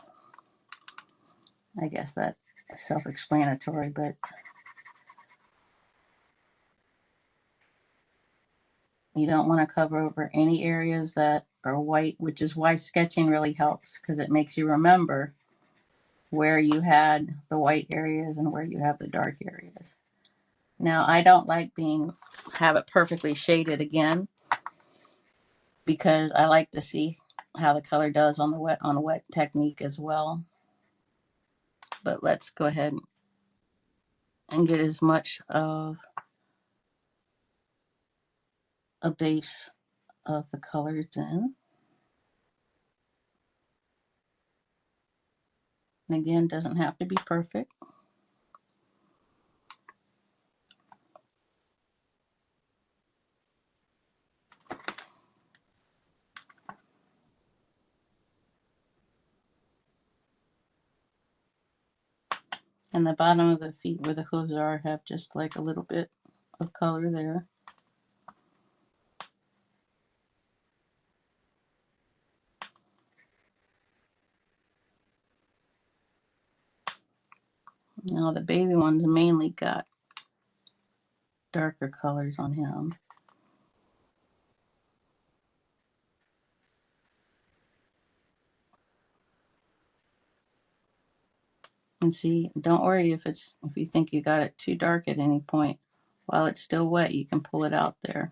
I guess that's self-explanatory, but you don't want to cover over any areas that are white, which is why sketching really helps, because it makes you remember where you had the white areas and where you have the dark areas. Now, I don't like have it perfectly shaded again, because I like to see how the color does on a wet technique as well. But let's go ahead and get as much of a base of the colors in. And again, doesn't have to be perfect. And the bottom of the feet where the hooves are have just like a little bit of color there. Now the baby one's mainly got darker colors on him. And see, don't worry if you think you got it too dark at any point. While it's still wet, you can pull it out there.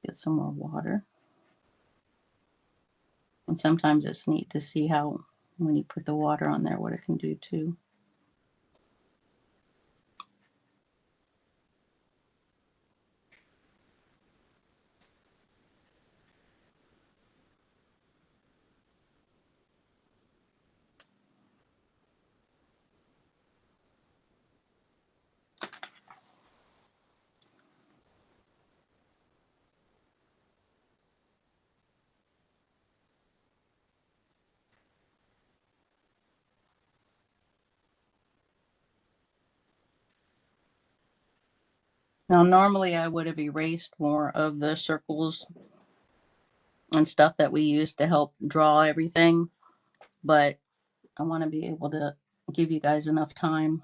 Get some more water. And sometimes it's neat to see how, when you put the water on there, what it can do too. Now, normally I would have erased more of the circles and stuff that we use to help draw everything, but I want to be able to give you guys enough time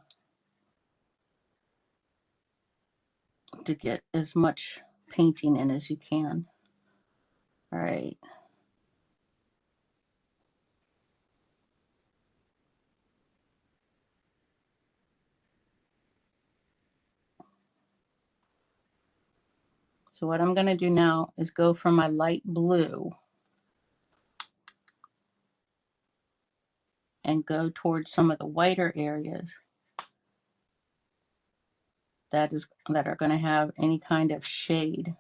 to get as much painting in as you can. All right. So what I'm going to do now is go from my light blue and go towards some of the whiter areas that are going to have any kind of shade,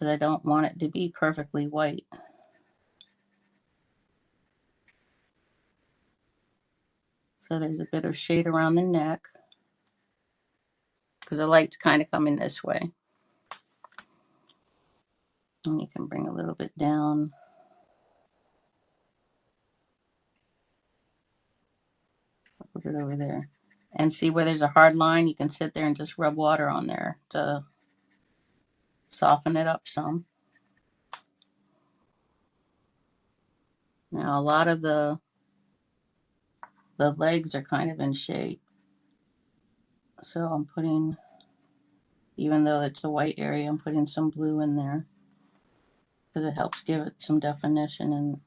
because I don't want it to be perfectly white. So there's a bit of shade around the neck, because the light's kind of coming this way. And you can bring a little bit down. A little bit over there. And see where there's a hard line, you can sit there and just rub water on there to soften it up some. Now a lot of the legs are kind of in shape. So I'm putting, even though it's a white area, I'm putting some blue in there because it helps give it some definition. And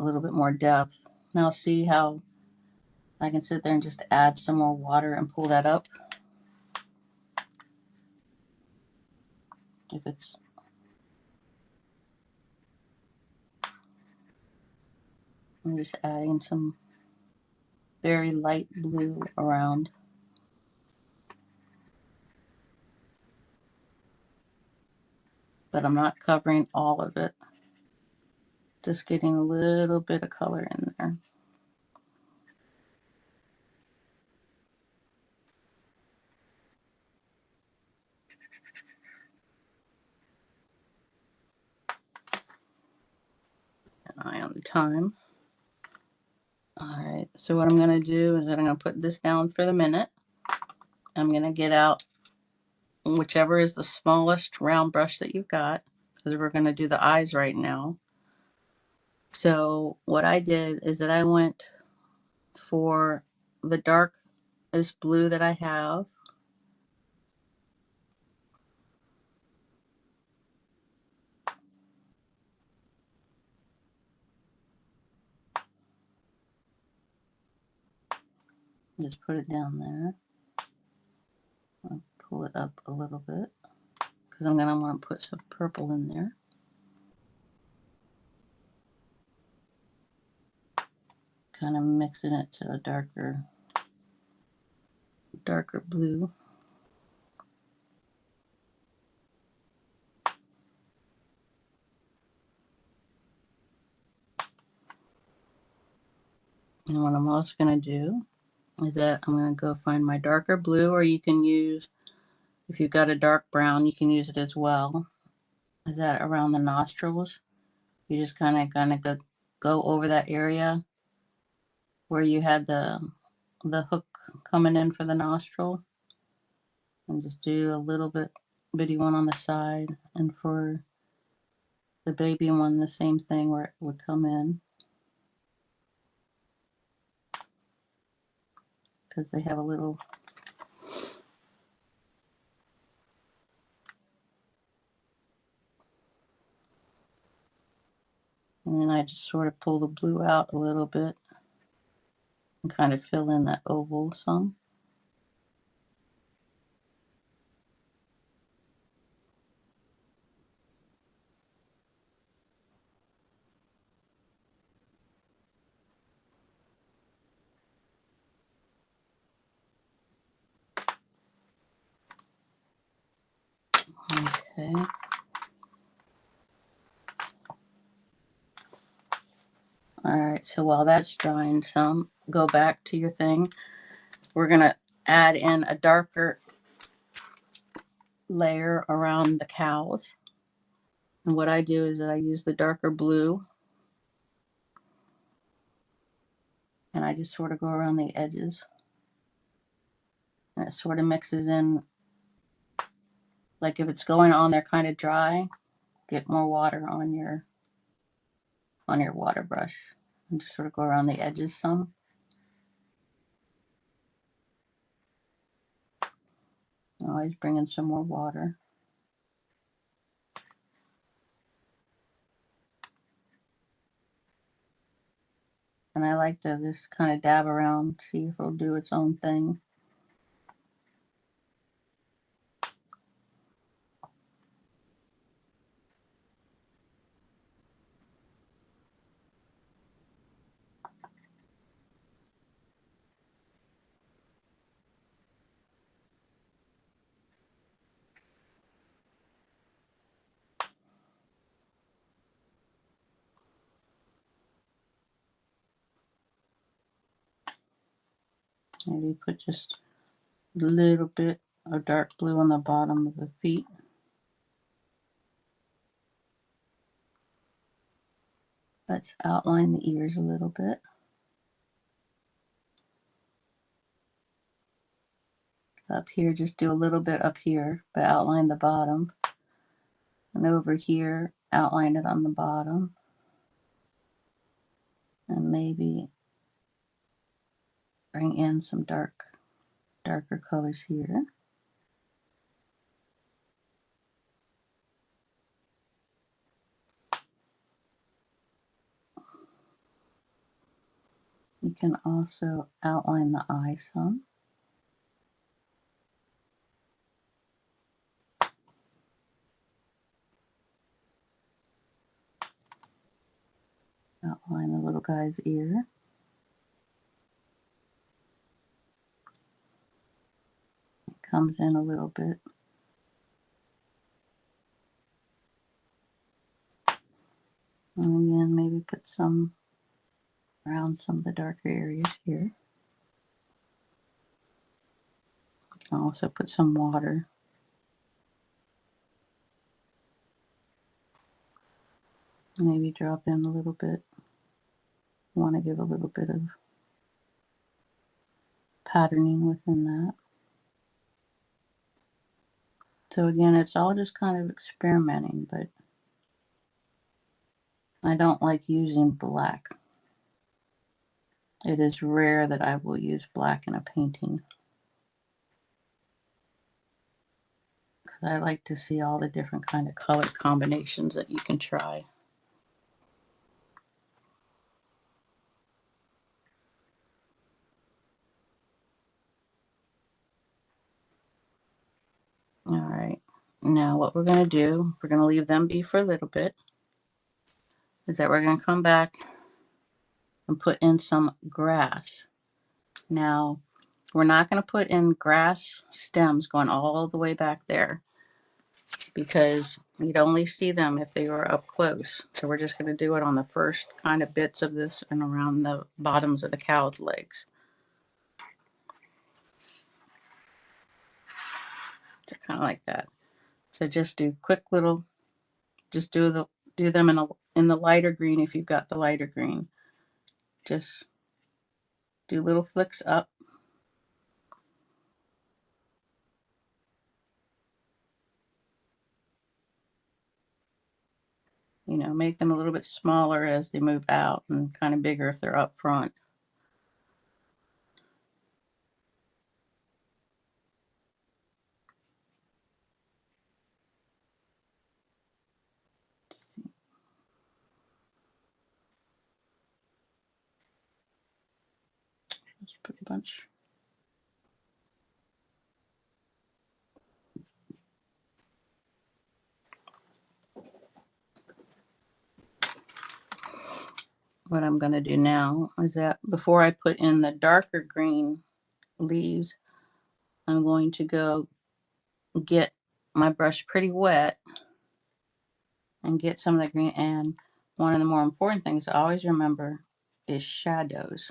a little bit more depth. Now see how I can sit there and just add some more water and pull that up. If it's I'm just adding some very light blue around. But I'm not covering all of it. Just getting a little bit of color in there. Eye on the time. Alright, so what I'm going to do is that I'm going to put this down for the minute. I'm going to get out whichever is the smallest round brush that you've got, because we're going to do the eyes right now. So what I did is that I went for the darkest blue that I have. Just put it down there. I'll pull it up a little bit because I'm going to want to put some purple in there. Kind of mixing it to a darker blue. And what I'm also going to do is that I'm going to go find my darker blue, or you can use, if you've got a dark brown, you can use it as well. Is that around the nostrils? You just kind of go over that area where you had the hook coming in for the nostril, and just do a little bitty one on the side, and for the baby one the same thing where it would come in, because they have a little. And then I just sort of pull the blue out a little bit and kind of fill in that oval some. Okay. Alright, so while that's drying some, go back to your thing. We're going to add in a darker layer around the cows. And what I do is that I use the darker blue, and I just sort of go around the edges. And it sort of mixes in, like if it's going on there kind of dry, get more water on your water brush. And just sort of go around the edges some. Always bring in some more water. And I like to just kind of dab around, see if it'll do its own thing. Maybe put just a little bit of dark blue on the bottom of the feet. Let's outline the ears a little bit. Up here, just do a little bit up here, but outline the bottom. And over here, outline it on the bottom. And maybe bring in some darker colors here. can also outline the eye some. Outline the little guy's ear. It comes in a little bit. And again, maybe put some around some of the darker areas here. You can also put some water. Maybe drop in a little bit. You want to give a little bit of patterning within that. So again, it's all just kind of experimenting, but I don't like using black. It is rare that I will use black in a painting, because I like to see all the different kind of color combinations that you can try. All right, now what we're going to do, we're going to leave them be for a little bit, is that we're going to come back and put in some grass. Now, we're not going to put in grass stems going all the way back there, because you'd only see them if they were up close. So we're just going to do it on the first kind of bits of this and around the bottoms of the cow's legs. So kind of like that. So just do quick little, just do them in the lighter green if you've got the lighter green. Just do little flicks up. You know, make them a little bit smaller as they move out and kind of bigger if they're up front. Let's put a bunch. What I'm going to do now is that before I put in the darker green leaves, I'm going to go get my brush pretty wet and get some of the green. And one of the more important things to always remember is shadows.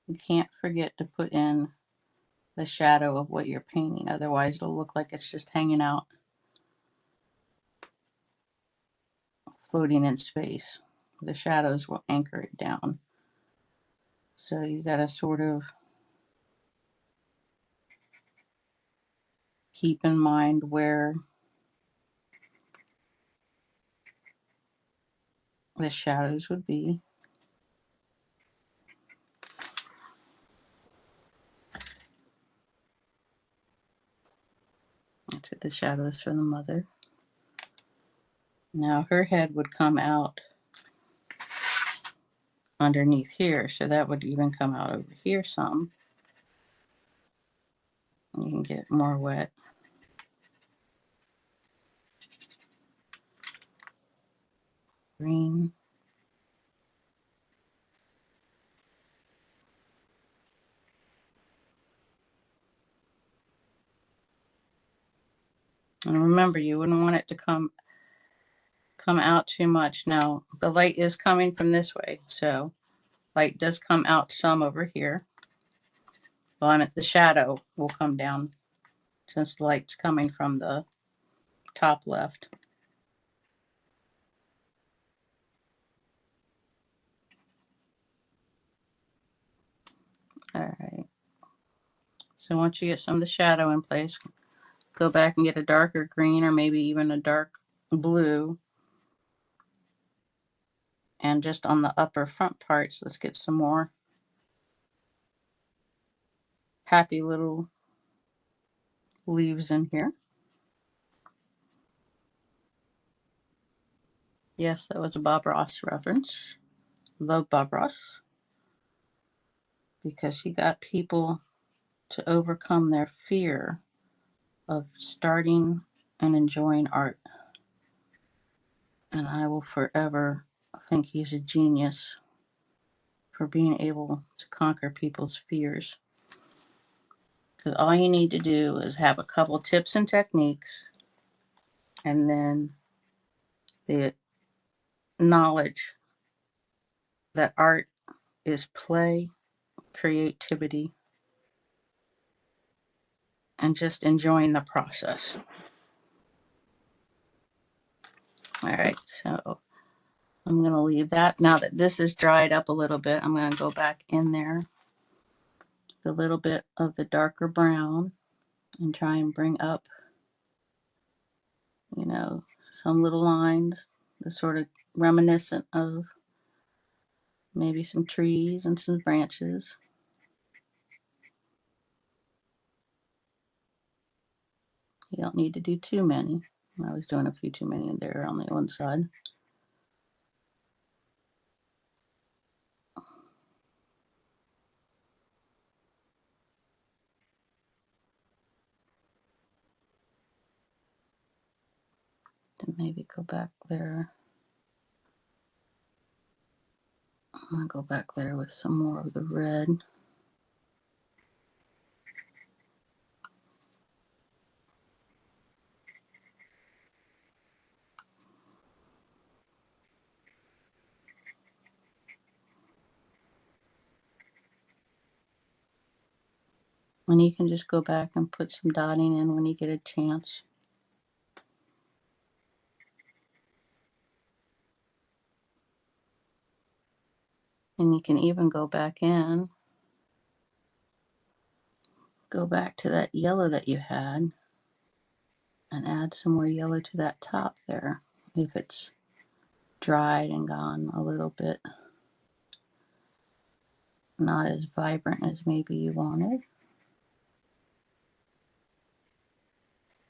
You can't forget to put in the shadow of what you're painting, otherwise it'll look like it's just hanging out, floating in space. The shadows will anchor it down. So you got to sort of keep in mind where the shadows would be. Let's get the shadows for the mother. Now her head would come out underneath here, so that would even come out over here some. You can get more wet. Green. And remember, you wouldn't want it to come out too much. Now, the light is coming from this way, so light does come out some over here. Well, I'm at the shadow will come down since the light's coming from the top left. All right. So once you get some of the shadow in place, go back and get a darker green or maybe even a dark blue. And just on the upper front parts, let's get some more happy little leaves in here. Yes, that was a Bob Ross reference. Love Bob Ross. because she got people to overcome their fear of starting and enjoying art. And I will forever think he's a genius for being able to conquer people's fears. Because all you need to do is have a couple tips and techniques, and then the knowledge that art is play, creativity, and just enjoying the process. All right, so I'm going to leave that. Now that this is dried up a little bit, I'm going to go back in there, a little bit of the darker brown, and try and bring up, you know, some little lines, the sort of reminiscent of maybe some trees and some branches. You don't need to do too many. I was doing a few too many in there on the one side. Then maybe go back there. I'm going to go back there with some more of the red. And you can just go back and put some dotting in when you get a chance. And you can even go back in, go back to that yellow that you had, and add some more yellow to that top there if it's dried and gone a little bit not as vibrant as maybe you wanted.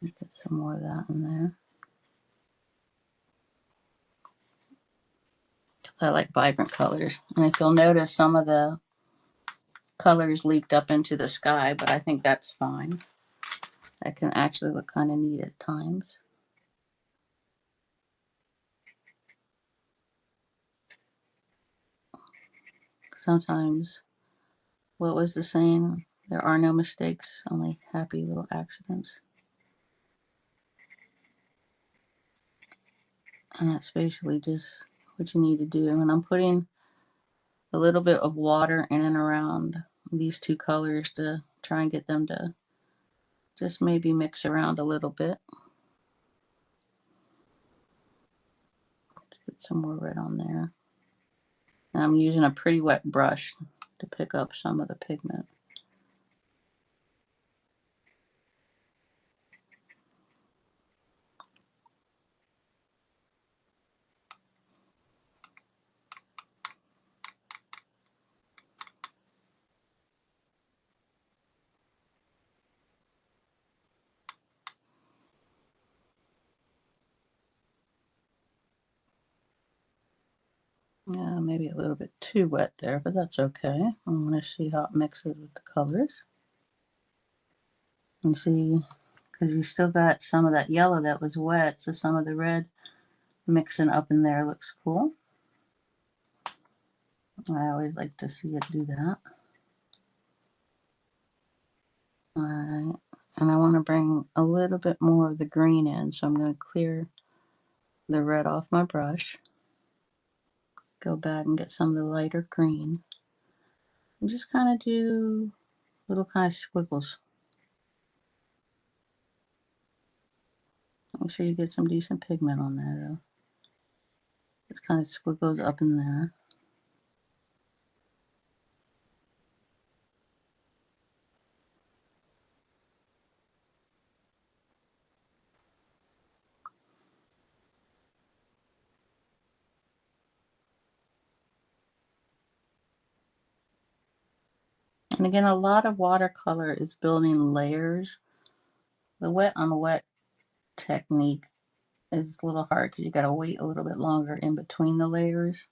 Get some more of that in there. I like vibrant colors. And if you'll notice, some of the colors leaked up into the sky, but I think that's fine. That can actually look kind of neat at times. Sometimes, what was the saying? There are no mistakes, only happy little accidents. And that's basically just what you need to do. And I'm putting a little bit of water in and around these two colors to try and get them to just maybe mix around a little bit. Let's get some more red on there. And I'm using a pretty wet brush to pick up some of the pigment. Yeah, maybe a little bit too wet there, but that's okay. I want to see how it mixes with the colors. And see, because you still got some of that yellow that was wet, so some of the red mixing up in there looks cool. I always like to see it do that. Alright, and I want to bring a little bit more of the green in, so I'm going to clear the red off my brush. Go back and get some of the lighter green. And just kind of do little kind of squiggles. Make sure you get some decent pigment on there though. Just kind of squiggles up in there. And again, a lot of watercolor is building layers. The wet on wet technique is a little hard because you got to wait a little bit longer in between the layers.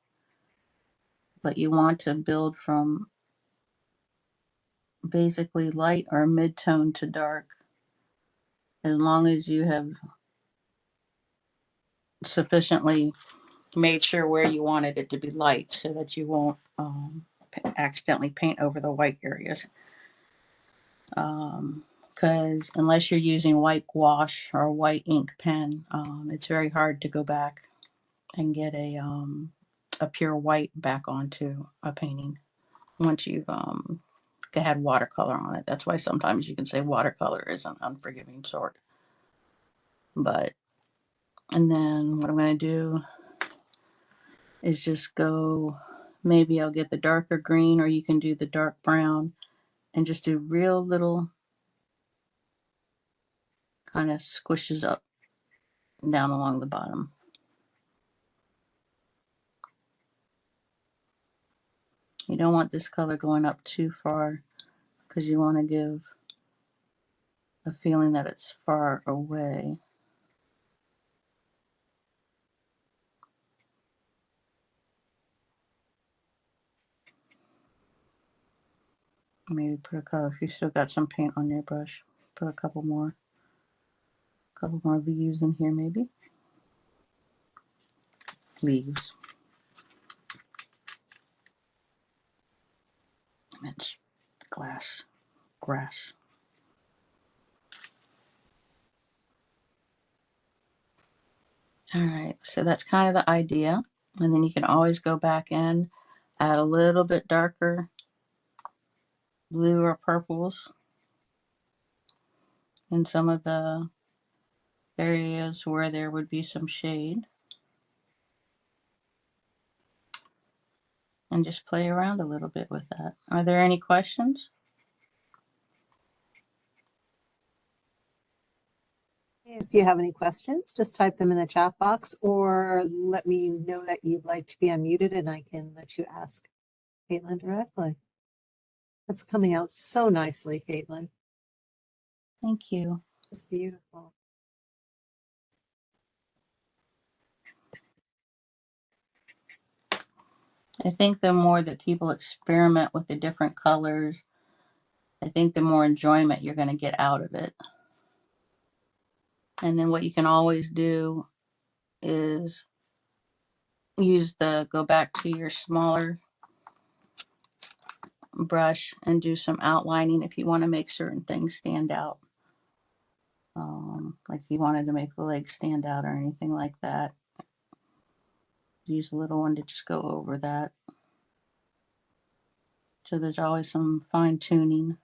But you want to build from basically light or mid-tone to dark, as long as you have sufficiently made sure where you wanted it to be light so that you won't accidentally paint over the white areas. Because unless you're using white gouache or a white ink pen, it's very hard to go back and get a pure white back onto a painting once you've had watercolor on it. That's why sometimes you can say watercolor is an unforgiving sort. But, and then what I'm going to do is just go, maybe I'll get the darker green, or you can do the dark brown and just do real little kind of squishes up down along the bottom. You don't want this color going up too far because you want to give a feeling that it's far away. Maybe put a color, if you still got some paint on your brush, put a couple more leaves in here maybe. Leaves. It's glass. Grass. Alright, so that's kind of the idea. And then you can always go back in, add a little bit darker blue or purples in some of the areas where there would be some shade. And just play around a little bit with that. Are there any questions? If you have any questions, just type them in the chat box or let me know that you'd like to be unmuted and I can let you ask Caitlin directly. That's coming out so nicely, Caitlin. Thank you. It's beautiful. I think the more that people experiment with the different colors, I think the more enjoyment you're going to get out of it. And then what you can always do is go back to your smaller brush and do some outlining if you want to make certain things stand out. Like if you wanted to make the legs stand out or anything like that. Use a little one to just go over that. So there's always some fine tuning.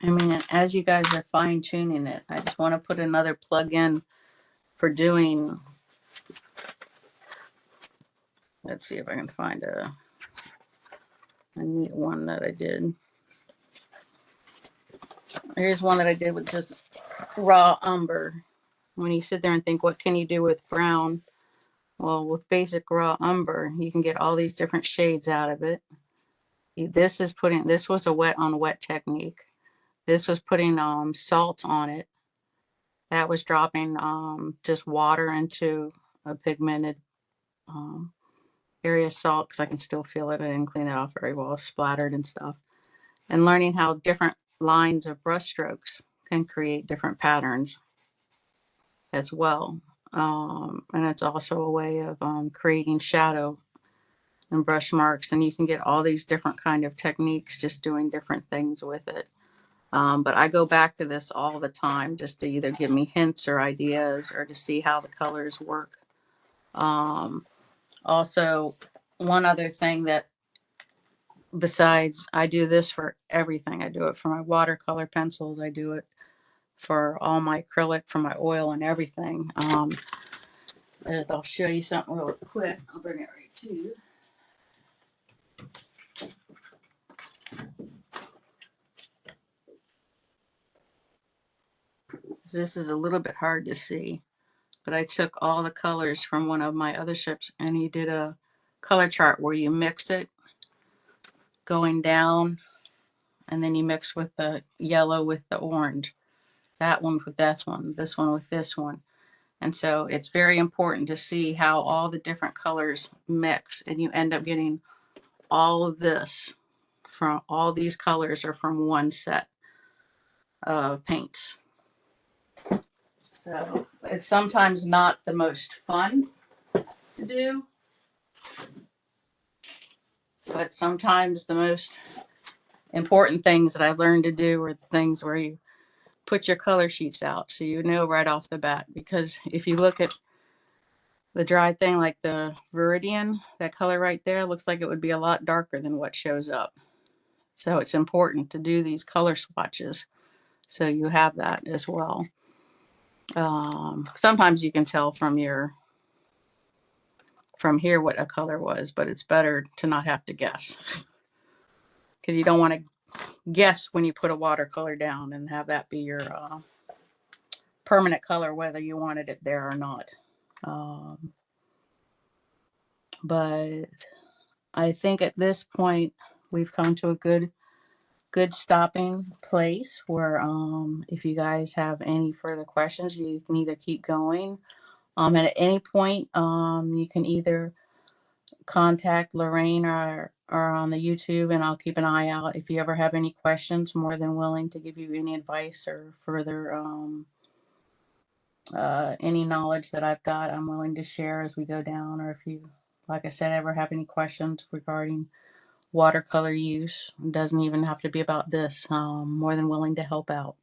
I mean, as you guys are fine tuning it, I just want to put another plug in for doing, let's see if I can find a neat one that I did. Here's one that I did with just raw umber. When you sit there and think, what can you do with brown? Well, with basic raw umber, you can get all these different shades out of it. This was a wet on wet technique. This was putting salt on it. That was dropping just water into a pigmented area of salt, because I can still feel it. I didn't clean it off very well. It's splattered and stuff. And learning how different lines of brush strokes can create different patterns as well. And it's also a way of creating shadow and brush marks, and you can get all these different kind of techniques just doing different things with it. But I go back to this all the time just to either give me hints or ideas or to see how the colors work. Also, one other thing that, besides, I do this for everything. I do it for my watercolor pencils. I do it for all my acrylic, for my oil and everything. And I'll show you something real quick. I'll bring it right to you. This is a little bit hard to see, but I took all the colors from one of my other ships and he did a color chart where you mix it going down, and then you mix with the yellow with the orange, that one with this one with this one. And so it's very important to see how all the different colors mix, and you end up getting all of this from all these colors are from one set of paints. So it's sometimes not the most fun to do, but sometimes the most important things that I've learned to do are things where you put your color sheets out so you know right off the bat. Because if you look at the dry thing, like the Viridian, that color right there looks like it would be a lot darker than what shows up. So it's important to do these color swatches so you have that as well. Sometimes you can tell from here what a color was, but it's better to not have to guess, because you don't want to guess when you put a watercolor down and have that be your permanent color, whether you wanted it there or not. But I think at this point we've come to a good stopping place where if you guys have any further questions, you can either keep going. And at any point, you can either contact Lorraine or on the YouTube, and I'll keep an eye out. If you ever have any questions, more than willing to give you any advice or further any knowledge that I've got, I'm willing to share as we go down. Or if you, like I said, ever have any questions regarding watercolor use, it doesn't even have to be about this. More than willing to help out.